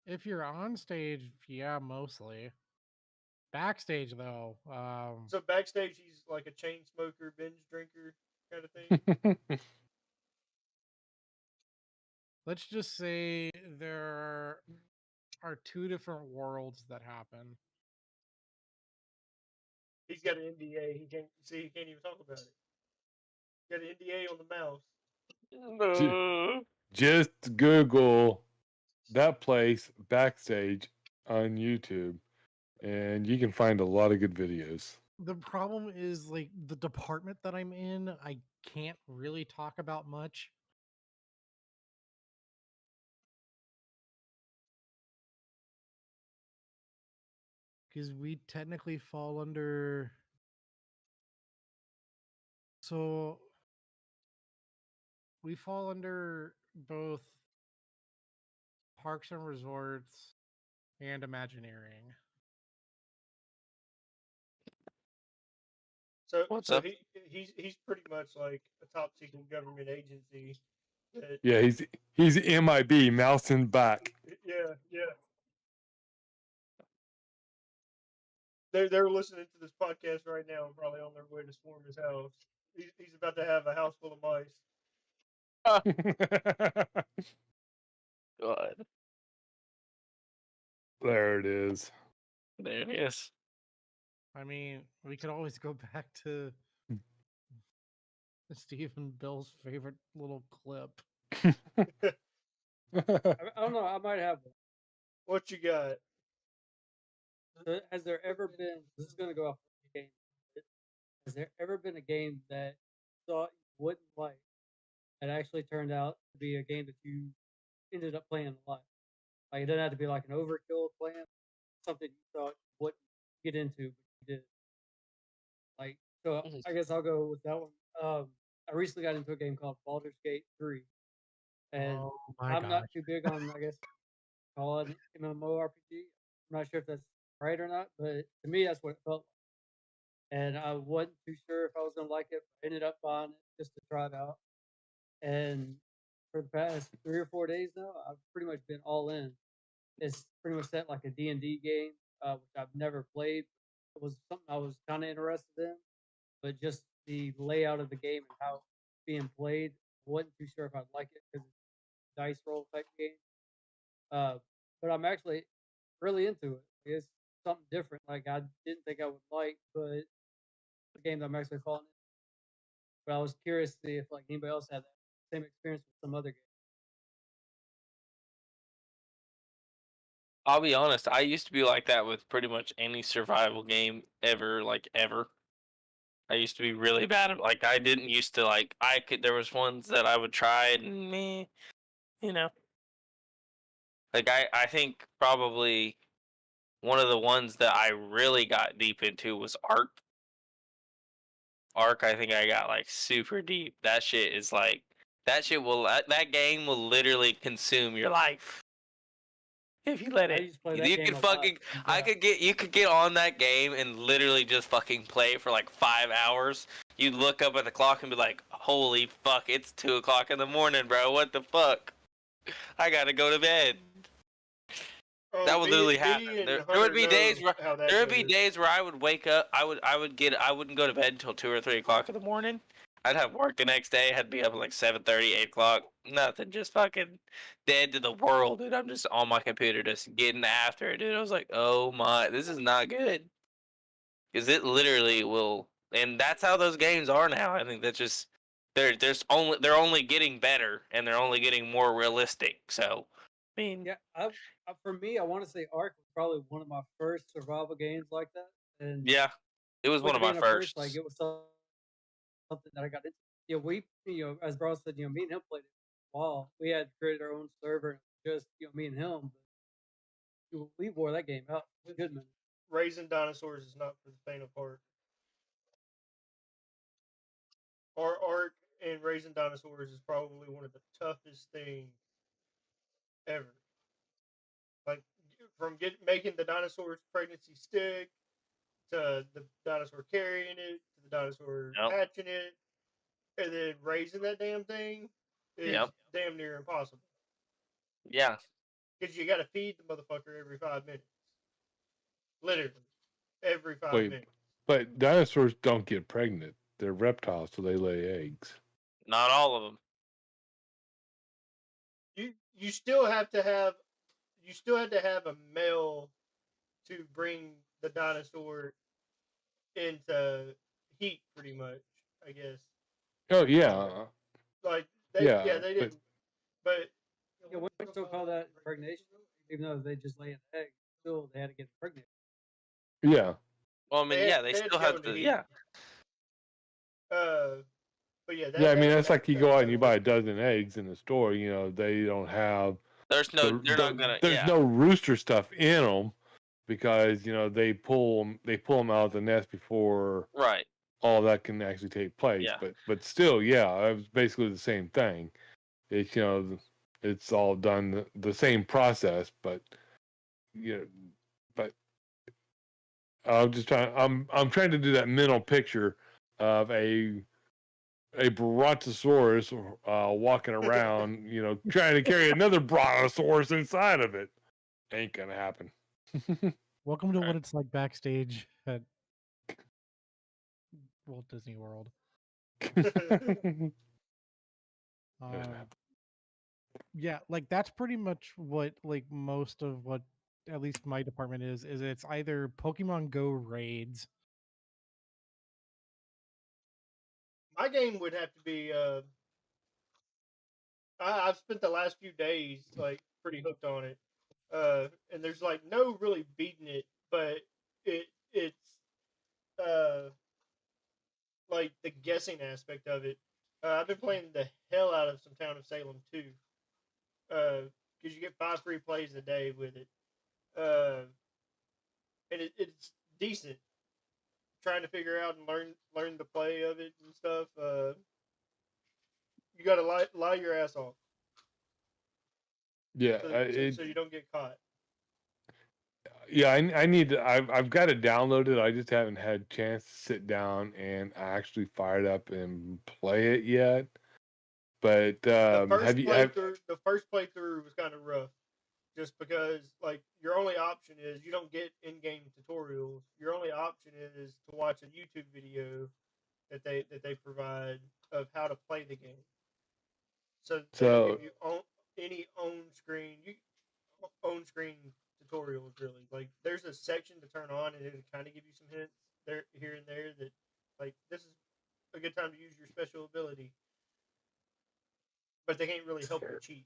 If you're on stage, yeah, mostly. Backstage, though, So backstage, he's like a chain smoker, binge drinker kind of thing. let's just say there are two different worlds that happen. He's got an NDA. He can't even talk about it. Got an NDA on the mouse. No. Just Google that place backstage on YouTube, and you can find a lot of good videos. The problem is, like, the department that I'm in, I can't really talk about much. Because we technically fall under. So we fall under both Parks and Resorts and Imagineering. What's So up? he's pretty much like a top secret government agency. Yeah, he's MIB, mouse and back. Yeah. They're listening to this podcast right now and probably on their way to storm his house. He's about to have a house full of mice. God. There it is. There it is. I mean, we could always go back to Steve and Bill's favorite little clip. I don't know. I might have one. What you got? Has there ever been? This is going to go off the game. Has there ever been a game that you thought you wouldn't like that actually turned out to be a game that you ended up playing a lot? Like, it doesn't have to be like an overkill plan. Something you thought you wouldn't get into, but you did. Like, so I guess I'll go with that one. I recently got into a game called Baldur's Gate 3, and Oh my I'm not gosh. too big on, I guess, call it an MMORPG. I'm not sure if that's right or not, but to me, that's what it felt like. And I wasn't too sure if I was gonna like it. But I ended up buying it just to try it out. And for the past 3 or 4 days now, I've pretty much been all in. It's pretty much set like a D&D game, which I've never played. It was something I was kind of interested in, but just the layout of the game and how it's being played, I wasn't too sure if I'd like it because it's a dice roll type game. But I'm actually really into it. It's something different. Like I didn't think I would like, but the game that I'm actually falling in. But I was curious to see if like anybody else had that same experience with some other game. I'll be honest, I used to be like that with pretty much any survival game ever, like ever. I used to be really bad at, like, I didn't used to, like, there was ones that I would try and meh, you know. Like, I think probably one of the ones that I really got deep into was Ark. Ark, I think I got, like, super deep. That shit is, like, That shit will. That game will literally consume your life if you let I it. used to play that You game could a lot. fucking. You could get on that game and literally just fucking play it for like 5 hours. You'd look up at the clock and be like, "Holy fuck! It's 2 o'clock in the morning, bro. What the fuck? I gotta go to bed." That would literally happen. Me and There would Hunter be know days where how that there would be goes. days where I would wake up. I wouldn't go to bed until 2 or 3 o'clock in the morning. I'd have work the next day. I'd be up at like 7:30, 8 o'clock. Nothing, just fucking dead to the world, dude. I'm just on my computer, just getting after it, dude. I was like, oh my, this is not good, because it literally will. And that's how those games are now. I think that's just they're only getting better, and they're only getting more realistic. So, I mean, Yeah, for me, I want to say Ark was probably one of my first survival games like that. And yeah, it was with one it of my being a first, firsts. like it was something that I got into. Yeah, as Bro said, me and him played it for a while. We had created our own server, just me and him. But we wore that game out for a good minute. Raising dinosaurs is not for the faint of heart. Ark and raising dinosaurs is probably one of the toughest things ever. Like from making the dinosaur's pregnancy stick to the dinosaur carrying it to the dinosaur Yep. hatching it, and then raising that damn thing is Yep. damn near impossible. Yeah. Because you got to feed the motherfucker every 5 minutes. Literally, every 5 Wait, minutes. but dinosaurs don't get pregnant. They're reptiles, so they lay eggs. Not all of them. You still have to have a male to bring the dinosaur into heat, pretty much. I guess. Oh yeah, Like they didn't. But Yeah, we still call that impregnation, even though they just lay an egg. Still, they had to get impregnated. yeah. Well, I mean, They yeah, had- they they had still to go have into to. heat. Yeah. But yeah, Yeah, I mean that's that like you stuff go out I and you don't buy a like. dozen eggs in the store. They don't have There's no. They're not gonna. there's Yeah. no rooster stuff in them because they pull them out of the nest before Right. all that can actually take place. Yeah. But still, yeah, it was basically the same thing. It's it's all done the same process, but but I'm trying to do that mental picture of a brontosaurus walking around, trying to carry another brontosaurus inside of it. Ain't gonna happen. Welcome to what it's like backstage at Walt Disney World. Yeah, like that's pretty much what like most of what at least my department is it's either Pokemon Go raids. My game would have to be. I've spent the last few days like pretty hooked on it, and there's like no really beating it, but it's uh like the guessing aspect of it. I've been playing the hell out of some Town of Salem too, because you get 5 free plays a day with it, and it's decent. Trying to figure out and learn the play of it and stuff. You gotta lie your ass off. Yeah, So you don't get caught. yeah. I need to. I've got it downloaded. I just haven't had a chance to sit down and actually fire it up and play it yet. But The first playthrough was kind of rough, just because like your only option is you don't get in-game tutorials. Your only option is to watch a YouTube video that they provide of how to play the game. So they don't give you any on screen tutorials really. Like there's a section to turn on and it'll kind of give you some hints there here and there that like this is a good time to use your special ability. But they can't really help you cheat,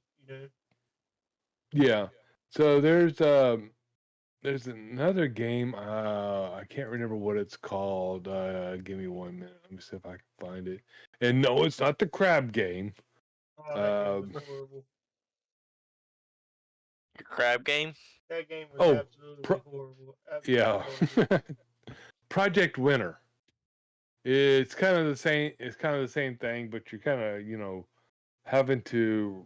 yeah. So there's another game. I can't remember what it's called. Give me 1 minute. Let me see if I can find it. And no, it's not the crab game. Oh, that game was horrible. Your crab game. That game was absolutely horrible. Yeah. Horrible. Project Winter. It's kind of the same. It's kind of the same thing, but you're kind of having to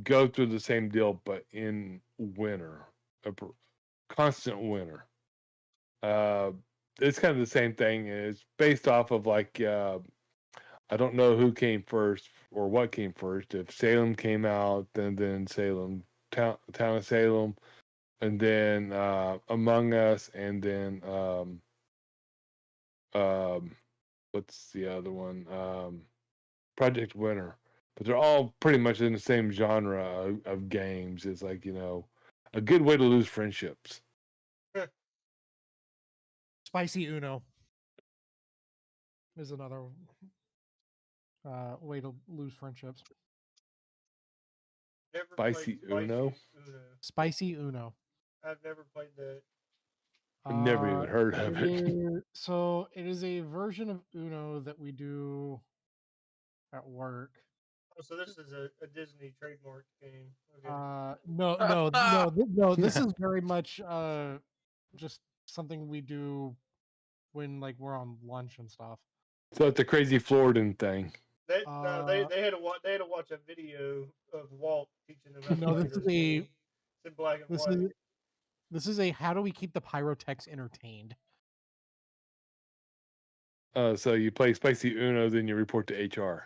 go through the same deal, but in winter, constant winter. It's kind of the same thing. It's based off of like I don't know who came first or what came first. If Salem came out, then Salem, town of Salem, and then Among Us, and then what's the other one? Project Winter. But they're all pretty much in the same genre of games. It's like, a good way to lose friendships. Spicy Uno is another way to lose friendships. Never Spicy played Uno? Spicy Uno. I've never played that. I've never even heard of it. So it is a version of Uno that we do at work. Oh, so this is a Disney trademark game. Okay. No. This is very much just something we do when like we're on lunch and stuff. So it's a crazy Floridan thing. They had to watch a video of Walt teaching them how to No, play this is game. It's in black and white. This is a how do we keep the pyrotechs entertained? So you play Spicy Uno, then you report to HR.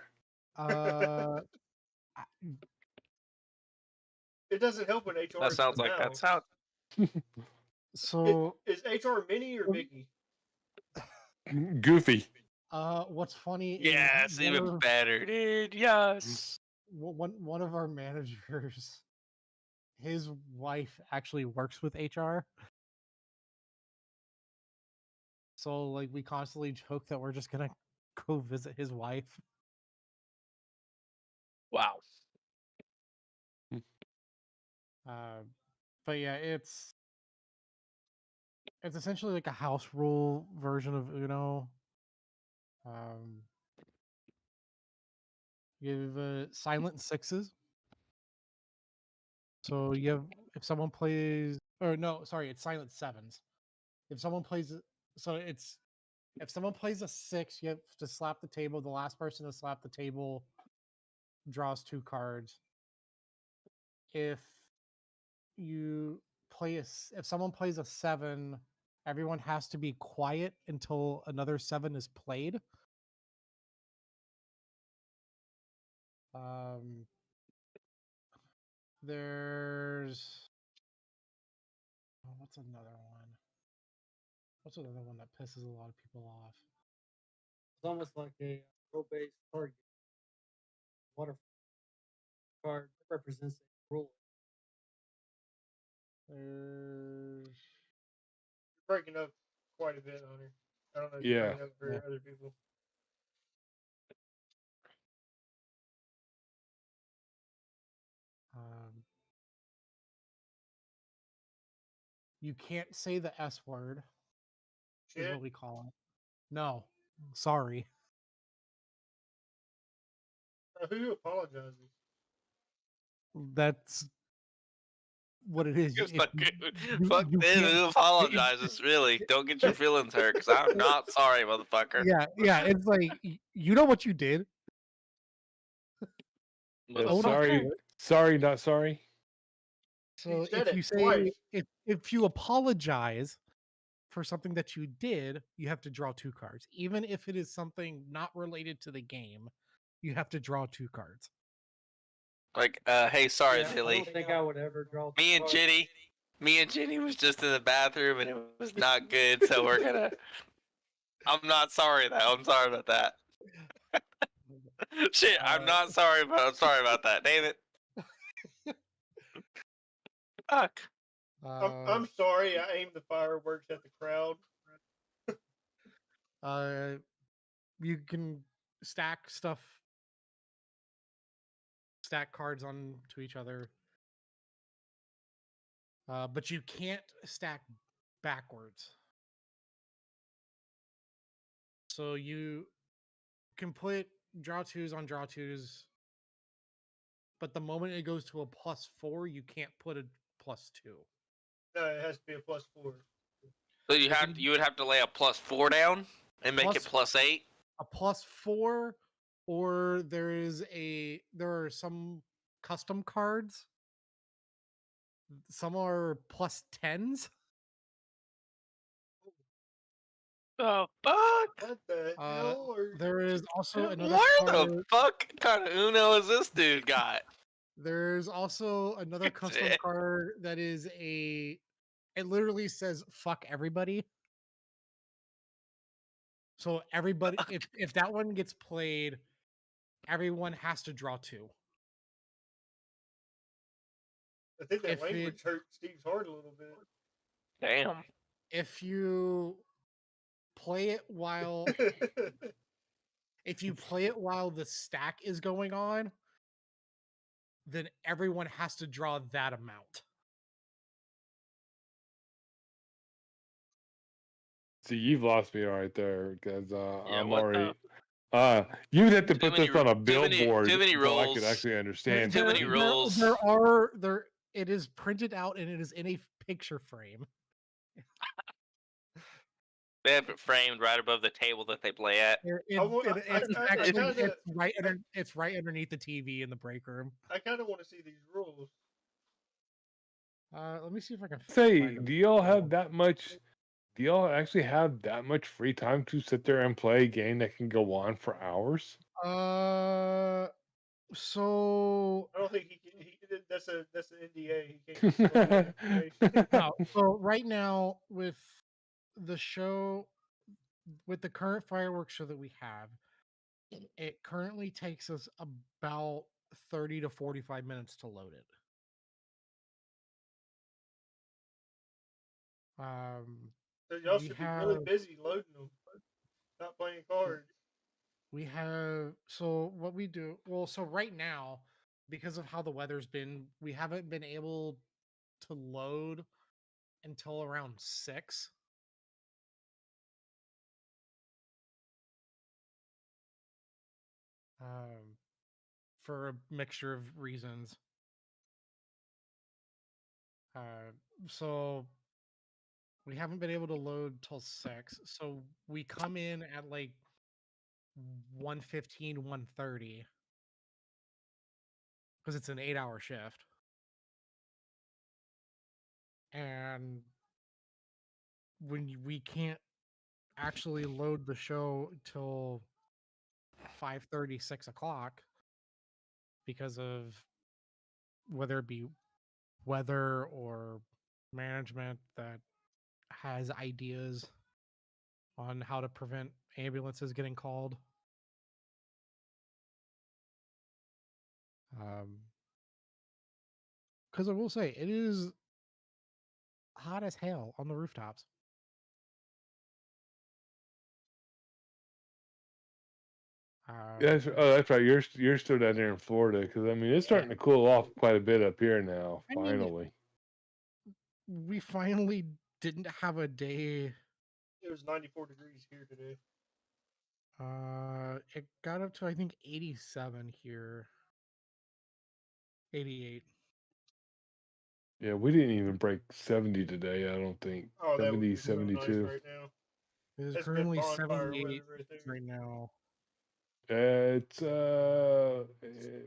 It doesn't help when HR. That sounds like that's how. So is HR Minnie or Mickey? Goofy. What's funny? Yes, even better, dude. Yes. One of our managers, his wife actually works with HR. So like we constantly joke that we're just gonna go visit his wife. Wow. But yeah, it's essentially like a house rule version of Uno. You have silent sixes. So you have if someone plays, or no, sorry, it's silent sevens. If someone plays, so it's if someone plays a six, you have to slap the table. The last person to slap the table draws 2 cards. If someone plays a 7, everyone has to be quiet until another 7 is played. There's what's another one? What's another one that pisses a lot of people off? It's almost like a role-based card game. Water card represents a ruler. There's You're breaking up quite a bit, Hunter. I don't know if Yeah. you're breaking up for Yeah. other people. You can't say the S word. Is Shit. what we call it. No, sorry. Who apologizes? That's what it is. Just If fuck you fuck them can't- who apologizes. Really, don't get your feelings hurt because I'm not sorry, motherfucker. Yeah. It's like you know what you did. Motherfucker. Sorry, not sorry. So said if it you say twice. if you apologize for something that you did, you have to draw 2 cards. Even if it is something not related to the game, you have to draw 2 cards. Like, hey, sorry, Yeah, I Billy. don't think I would ever draw. Me and Jenny was just in the bathroom and it was not good, so we're gonna. I'm not sorry though. I'm sorry about that. Shit, I'm not sorry, but I'm sorry about that. Damn it. Fuck. I'm sorry. I aimed the fireworks at the crowd. You can stack cards onto each other, but you can't stack backwards. So you can put draw 2s on draw 2s, but the moment it goes to a +4, you can't put a +2. No, it has to be a +4. So you would have to lay a +4 down and make it +8. A +4 or there are some custom cards. Some are plus 10s. The fuck? What the hell? There is also another Where card. the fuck kind of Uno is this dude got? There's also another custom Shit. card that is it literally says fuck everybody. So everybody, if that one gets played, everyone has to draw 2. I think that If language hurt Steve's heart a little bit. Damn. if you play it while the stack is going on, then everyone has to draw that amount. See, you've lost me right there because Yeah, I'm what already. You'd have to Too put many this on a too many- billboard too many so I could rules. actually understand. Too many it. rules. It is printed out and it is in a picture frame. They have it framed right above the table that they play at. It's right underneath the TV in the break room. I kind of want to see these rules. Let me see if I can Say, find do them. y'all have that much? Do y'all actually have that much free time to sit there and play a game that can go on for hours? So I don't think he can. That's an NDA. He can't disclose that information. no, so right now with the show, with the current fireworks show that we have, it currently takes us about 30 to 45 minutes to load it. So y'all we should be really have- busy loading them, not playing cards. We have so what we do. Well, so right now, because of how the weather's been, we haven't been able to load until around 6. For a mixture of reasons. So we haven't been able to load till 6. So we come in at like 1:15, 1:30 because it's an 8-hour shift. And when we can't actually load the show till 5:30, 6 o'clock because of whether it be weather or management that has ideas on how to prevent ambulances getting called. Because I will say, it is hot as hell on the rooftops. That's right. You're still down there in Florida because I mean it's starting to cool off quite a bit up here now. I mean, Finally, we finally didn't have a day. It was 94 degrees here today. It got up to I think 87 here. 88. yeah, we didn't even break 70 today. I don't think. Oh, that would 70, be so nice 72. right now. It is That's good currently bonfire 78 weather right there. right now. It's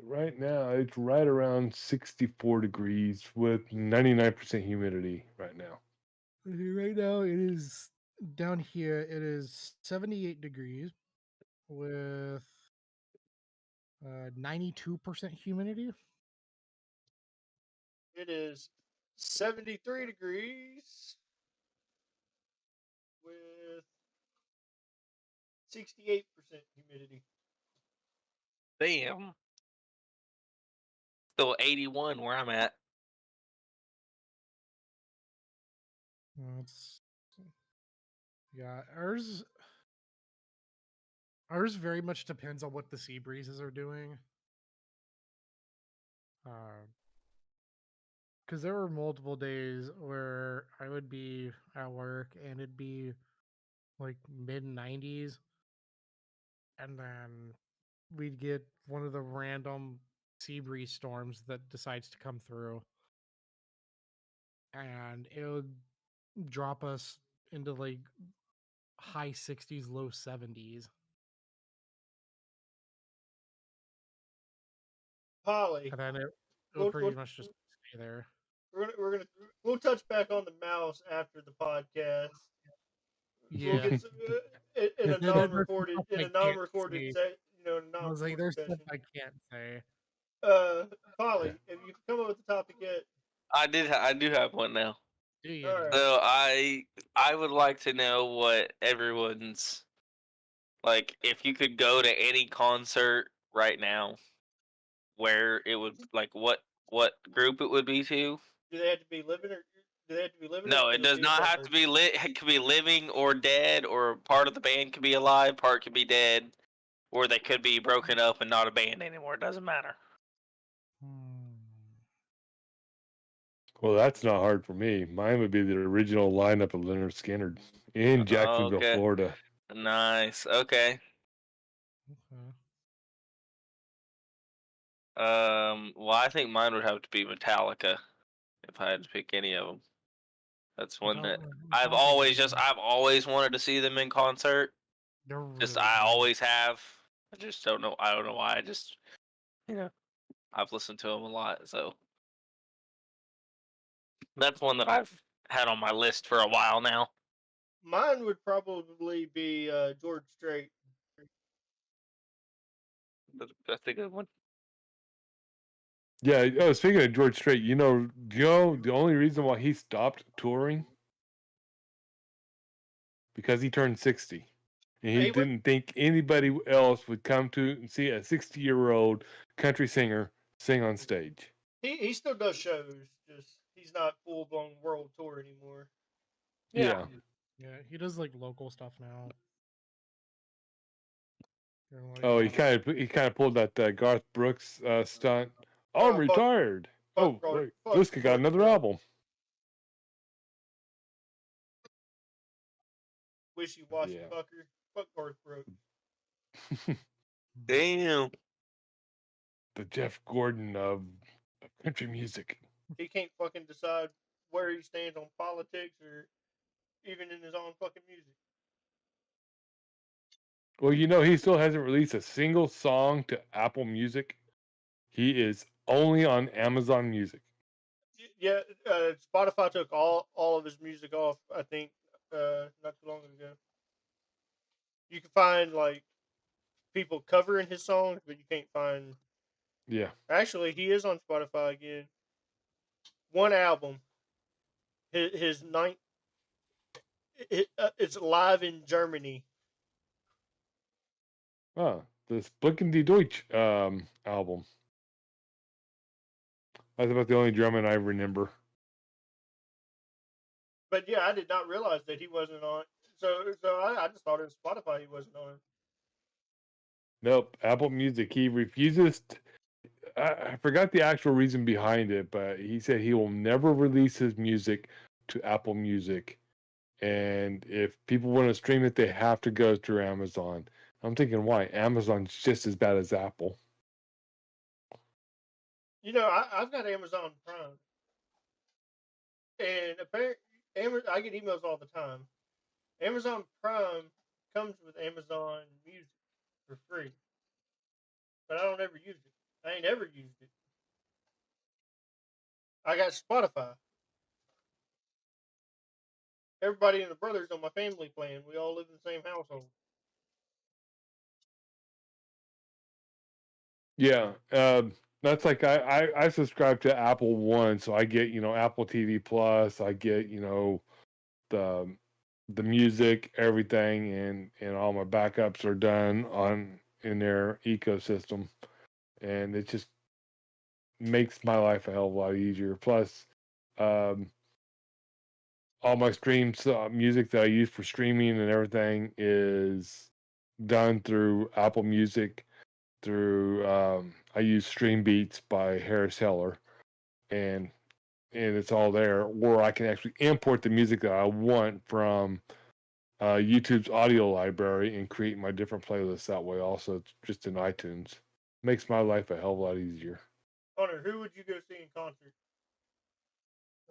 right now it's right around 64 degrees with 99% humidity right now. Right now, it is down here. It is 78 degrees with 92% humidity. It is 73 degrees with 68% humidity. Damn. Still 81 where I'm at. It's yeah, ours very much depends on what the sea breezes are doing. Because there were multiple days where I would be at work and it'd be like mid 90s, and then we'd get one of the random sea breeze storms that decides to come through, and it would drop us into like high 60s, low 70s. Polly, and then it we'll, would pretty we'll, much just stay there. we'll touch back on the mouse after the podcast. We'll Yeah. get some, in a There's some non-recorded stuff I can't non-recorded say. set, I was like, non-recorded there's stuff session. I can't say. Polly, have you come up with the topic yet? I do have one now. Do you? All right. So I would like to know what everyone's like. If you could go to any concert right now, where it would like what group it would be to? Do they have to be living or do they have to be living or No, can it they does be not have dead? to be lit. It could be living or dead, or part of the band could be alive, part could be dead, or they could be broken up and not a band anymore. It doesn't matter. Well, that's not hard for me. Mine would be the original lineup of Leonard Skinner in Jacksonville, Okay. Florida. Nice. Okay. Okay. Well, I think mine would have to be Metallica if I had to pick any of them. That's one that I've always wanted to see them in concert. They're Just really I good. always have. I just don't know. I don't know why. I just I've listened to them a lot, so that's one that I've had on my list for a while now. Mine would probably be George Strait. That's a good one. Yeah. Oh, speaking of George Strait, the only reason why he stopped touring because he turned 60, and he didn't think anybody else would come to and see a 60-year-old country singer sing on stage. He still does shows, just he's not full blown world tour anymore. Yeah. Yeah, he does like local stuff now. Oh, he kind of pulled that Garth Brooks stunt. I'm retired. Oh, wait, this guy got another album. Wishy-washy fucker. Fuck Garth Brooks. Damn. The Jeff Gordon of country music. He can't fucking decide where he stands on politics or even in his own fucking music. Well, he still hasn't released a single song to Apple Music. He is only on Amazon Music. Yeah, Spotify took all of his music off, I think, not too long ago. You can find like people covering his songs, but you can't find. Yeah. Actually, he is on Spotify again. One album. His ninth. It's live in Germany. Oh, this Blicken die Deutsch album. That's about the only German I remember. But yeah, I did not realize that he wasn't on. So I just thought it was Spotify he wasn't on. Nope, Apple Music. He refuses. I forgot the actual reason behind it, but he said he will never release his music to Apple Music. And if people want to stream it, they have to go through Amazon. I'm thinking, why? Amazon's just as bad as Apple. I've got Amazon Prime, and apparently, I get emails all the time. Amazon Prime comes with Amazon Music for free, but I don't ever use it. I ain't ever used it. I got Spotify. Everybody and the brothers on my family plan. We all live in the same household. Yeah, that's like I subscribe to Apple One, so I get Apple TV Plus. I get the music, everything, and all my backups are done in their ecosystem, and it just makes my life a hell of a lot easier. Plus, all my streams, music that I use for streaming and everything is done through Apple Music. Through I use Stream Beats by Harris Heller, and it's all there. Or I can actually import the music that I want from YouTube's audio library and create my different playlists that way. Also, it's just in iTunes. Makes my life a hell of a lot easier. Hunter, who would you go see in concert?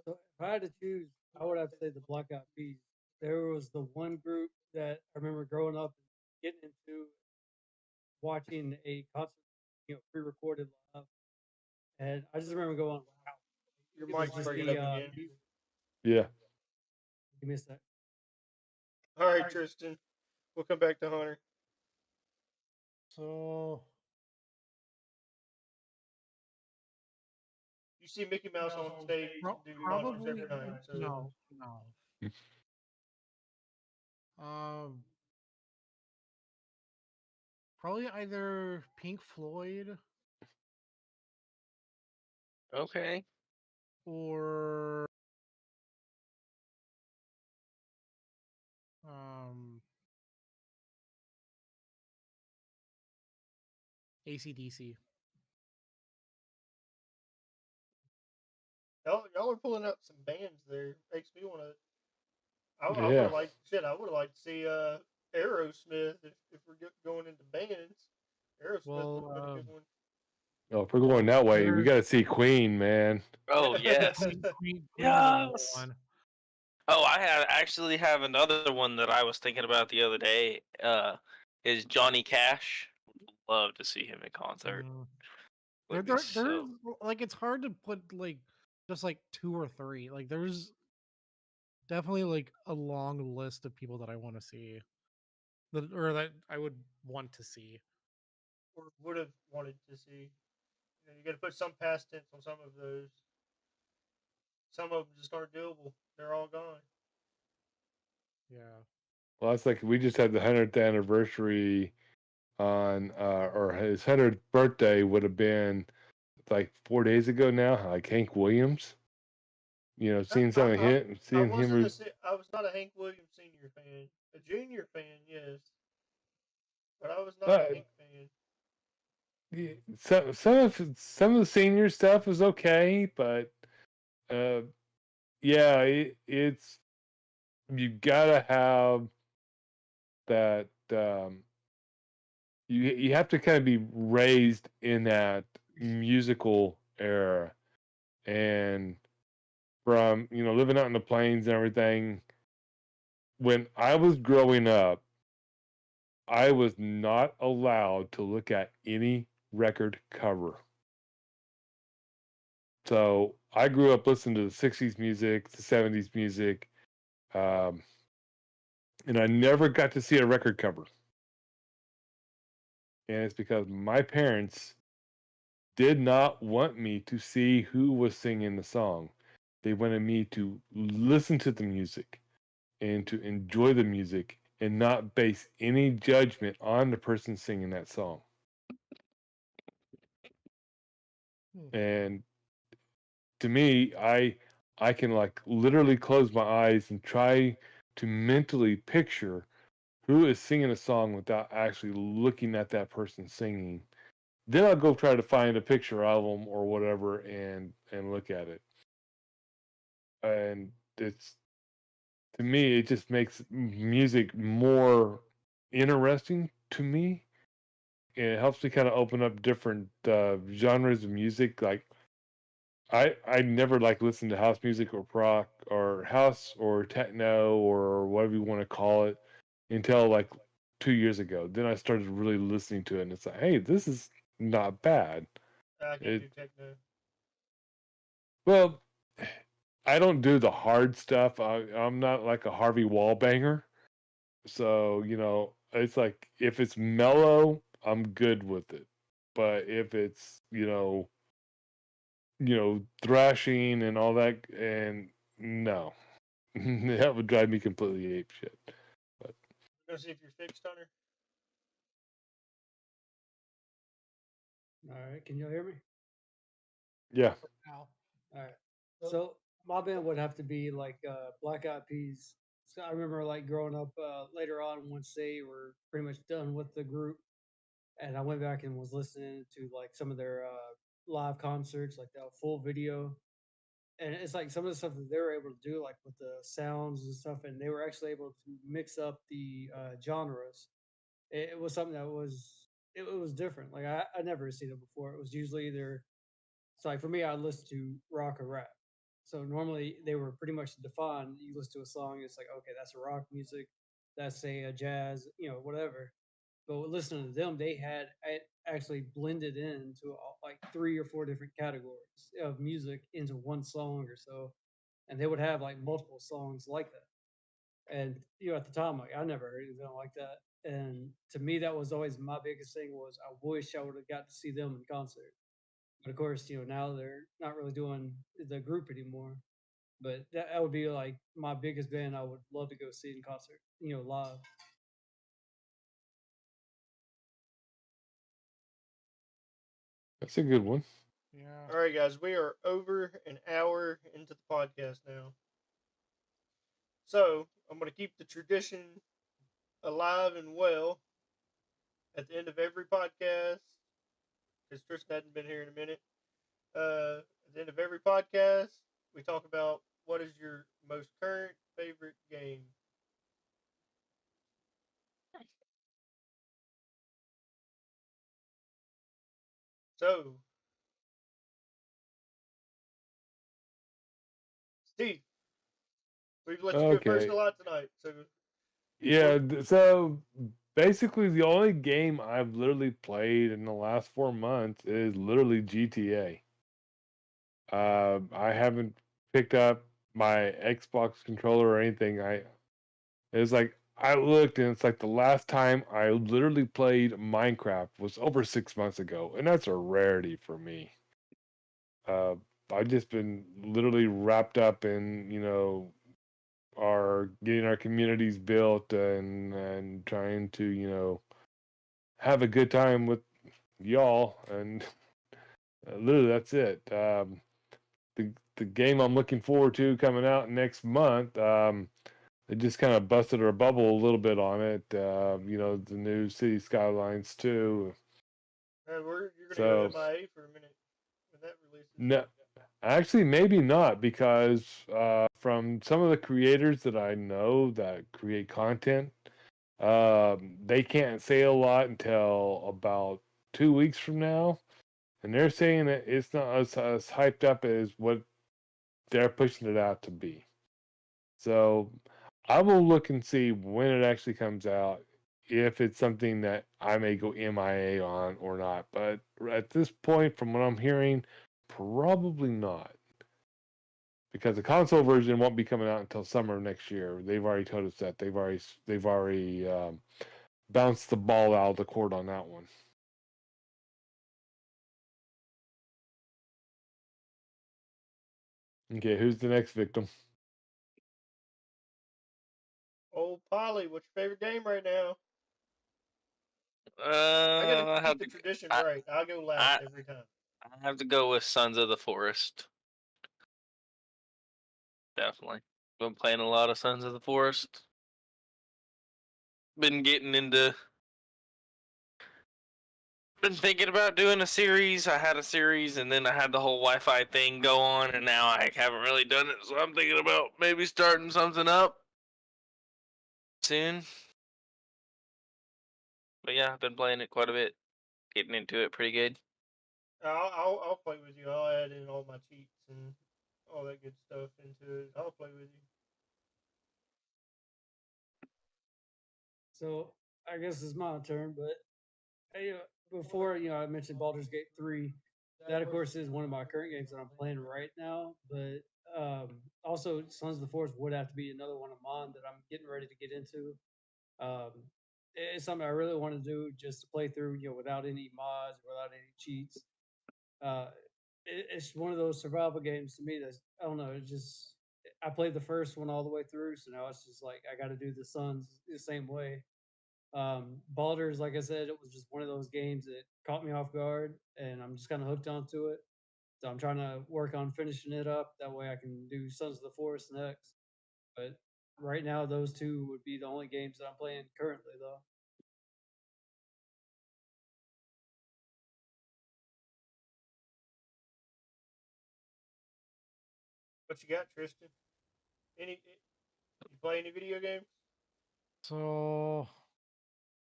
So if I had to choose, I would have to say the Black Eyed Peas. There was the one group that I remember growing up and getting into watching a concert, pre-recorded live. And I just remember going, wow. Your It was mic's just breaking the up again. Yeah. give me a sec. All right, Tristan. We'll come back to Hunter. So You see Mickey Mouse on stage do concerts every probably night. So no. Probably either Pink Floyd Okay. or um AC/DC. y'all are pulling out some bands there. Makes me want to. I would Yeah. have liked shit. I would have liked to see Aerosmith if we're going into bands. Aerosmith would have been a Well, good one. Oh, if we're going that way, we there's got to see Queen, man. Oh yes. Queen is another Yes. one. Oh, I actually have another one that I was thinking about the other day. Is Johnny Cash. Love to see him in concert. Mm. Would There, be there's so. like it's hard to put like just like two or three. Like there's definitely like a long list of people that I want to see, that I would want to see. Or would have wanted to see. You got to put some past tense on some of those. Some of them just aren't doable. They're all gone. Yeah. Well, that's like we just had the 100th anniversary on, or his 100th birthday would have been like 4 days ago now. Like Hank Williams, seeing some of him, seeing him. I was not a Hank Williams senior fan. A junior fan, yes, but I was not a Hank fan. Some of the senior stuff was okay, but yeah, it's you gotta have that. You have to kind of be raised in that musical era, and from living out in the plains and everything. When I was growing up, I was not allowed to look at any record cover. So I grew up listening to the 60s music, the 70s music, and I never got to see a record cover. And it's because my parents did not want me to see who was singing the song. They wanted me to listen to the music and to enjoy the music and not base any judgment on the person singing that song. And to me, I can like literally close my eyes and try to mentally picture who is singing a song without actually looking at that person singing. Then I'll go try to find a picture of them or whatever and look at it. And it's, to me, it just makes music more interesting to me. And it helps me kind of open up different genres of music. Like I never like listened to house music or rock or house or techno or whatever you want to call it until like 2 years ago. Then I started really listening to it, and it's like, hey, this is not bad. I can do techno. Well, I don't do the hard stuff. I'm not like a Harvey Wallbanger. So, it's like if it's mellow, I'm good with it. But if it's, thrashing and all that, and no, that would drive me completely ape shit. But Go see if you're fixed, Hunter. All right, can you hear me? yeah, Now, All right. So my band would have to be like Black Eyed Peas. So I remember like growing up later on once they were pretty much done with the group, and I went back and was listening to like some of their live concerts, like the full video. And it's like some of the stuff that they were able to do, like with the sounds and stuff, and they were actually able to mix up the genres. It was something that was different. Like I never seen it before. It was usually either, so like for me, I listen to rock or rap. So normally they were pretty much defined. You listen to a song, it's like, okay, that's a rock music, that's a jazz, whatever. But listening to them, they had actually blended into like 3 or 4 different categories of music into one song or so, and they would have like multiple songs like that. And at the time, like I never heard anything like that. And to me, that was always my biggest thing was I wish I would have got to see them in concert. But of course, now they're not really doing the group anymore. But that would be like my biggest band I would love to go see in concert, live. That's a good one. Yeah. All right, guys, we are over an hour into the podcast now. So I'm going to keep the tradition alive and well at the end of every podcast, because Tristan hadn't been here in a minute. At the end of every podcast, we talk about what is your most current favorite game. So, Steve, we've let you go first a Okay. lot tonight. So, Yeah. So basically, the only game I've literally played in the last 4 months is literally GTA. I haven't picked up my Xbox controller or anything. It's like I looked and it's like the last time I literally played Minecraft was over 6 months ago, and that's a rarity for me. Uh, I've just been literally wrapped up in our getting our communities built and trying to have a good time with y'all, and literally that's it. The game I'm looking forward to coming out next month. They just kind of busted our bubble a little bit on it. The new City Skylines too. you're going to go So MIA for a minute when that releases. no, actually, maybe not, because from some of the creators that I know that create content, they can't say a lot until about 2 weeks from now, and they're saying that it's not as hyped up as what they're pushing it out to be. So I will look and see when it actually comes out, if it's something that I may go MIA on or not. But at this point, from what I'm hearing, probably not. Because the console version won't be coming out until summer of next year. They've already told us that. They've already bounced the ball out of the court on that one. Okay, who's the next victim? Old Polly, what's your favorite game right now? I got to I keep have the to. tradition I, right. I'll go last I every time. I have to go with Sons of the Forest. Definitely. Been playing a lot of Sons of the Forest. Been getting into. Been thinking about doing a series. I had a series, and then I had the whole Wi-Fi thing go on, and now I haven't really done it. So I'm thinking about maybe starting something up soon. But yeah, I've been playing it quite a bit. Getting into it pretty good. I'll play with you. I'll add in all my cheats and all that good stuff into it. I'll play with you. So I guess it's my turn, but hey, before I mentioned Baldur's Gate 3. That of course is one of my current games that I'm playing right now. But also Sons of the Forest would have to be another one of mine that I'm getting ready to get into. Um, it's something I really want to do just to play through, without any mods, without any cheats. Uh, it's one of those survival games to me that's I don't know. It just I played the first one all the way through, so now it's just like I got to do the Suns the same way. Baldur's, like I said, it was just one of those games that caught me off guard, and I'm just kind of hooked onto it. So I'm trying to work on finishing it up. That way I can do Sons of the Forest next. But right now, those two would be the only games that I'm playing currently, though. What you got, Tristan? You play any video games? So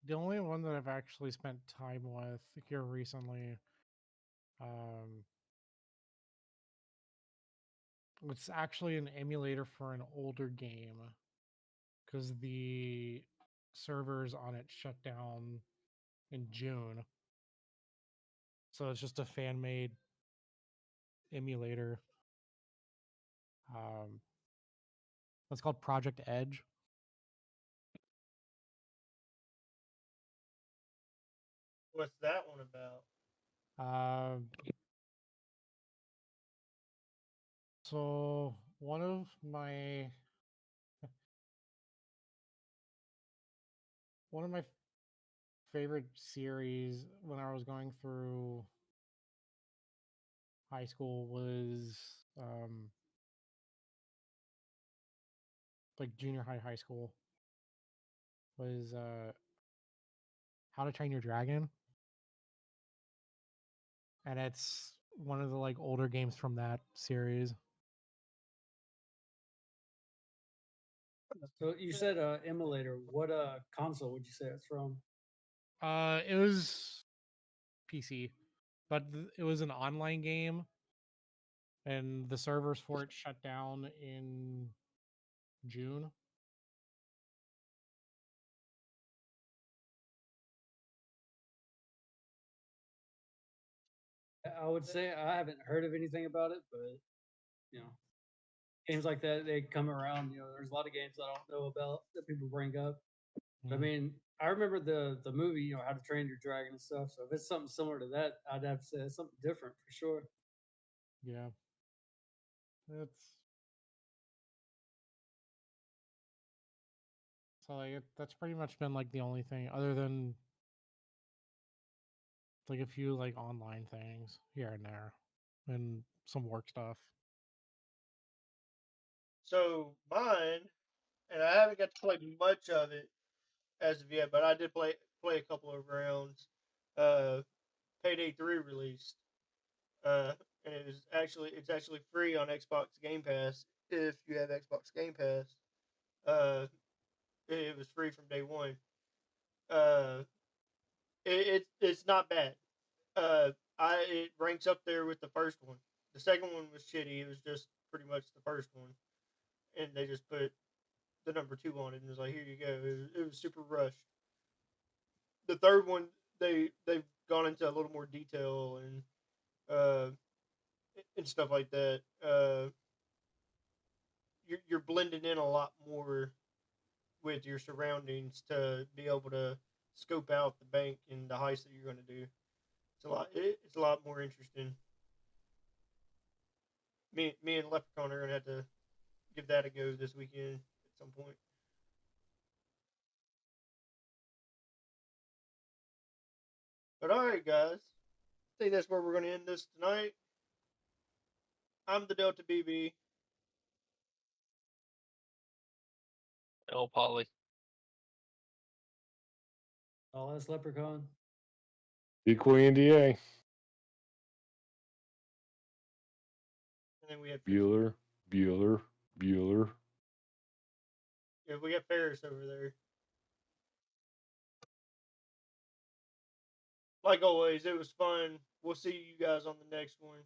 the only one that I've actually spent time with here recently, um, it's actually an emulator for an older game because the servers on it shut down in June. So it's just a fan made emulator. It's called Project Edge. What's that one about? So one of my favorite series when I was going through high school was like junior high school was How to Train Your Dragon, and it's one of the like older games from that series. So you said emulator. What console would you say it's from? It was PC, but it was an online game, and the servers for it shut down in June. I would say I haven't heard of anything about it, but you know, games like that they come around. You know, there's a lot of games I don't know about that people bring up. I Mhm. mean, I remember the movie, you know, How to Train Your Dragon and stuff. So if it's something similar to that, I'd have to say it's something different for sure. Yeah, it's so like that's pretty much been like the only thing other than like a few like online things here and there, and some work stuff. So mine, and I haven't got to play much of it as of yet, but I did play a couple of rounds. Uh, Payday 3 released, uh, and it's actually free on Xbox Game Pass if you have Xbox Game Pass. Uh, it was free from day one. Uh, it's not bad. It ranks up there with the first one. The second one was shitty. It was just pretty much the first one, and they just put the number two on it and was like, here you go. It was super rushed. The third one, they've gone into a little more detail uh and stuff like that. You're blending in a lot more with your surroundings to be able to scope out the bank and the heist that you're going to do. It's a lot more interesting. Me and Leprechaun are gonna have to give that a go this weekend at some point. But all right, guys, I think that's where we're gonna end this tonight. I'm the Delta BB. Oh, Polly. Oh, that's Leprechaun. Equally NDA. And then we have Bueller, Bueller, Bueller. Yeah, we got Ferris over there. Like always, it was fun. We'll see you guys on the next one.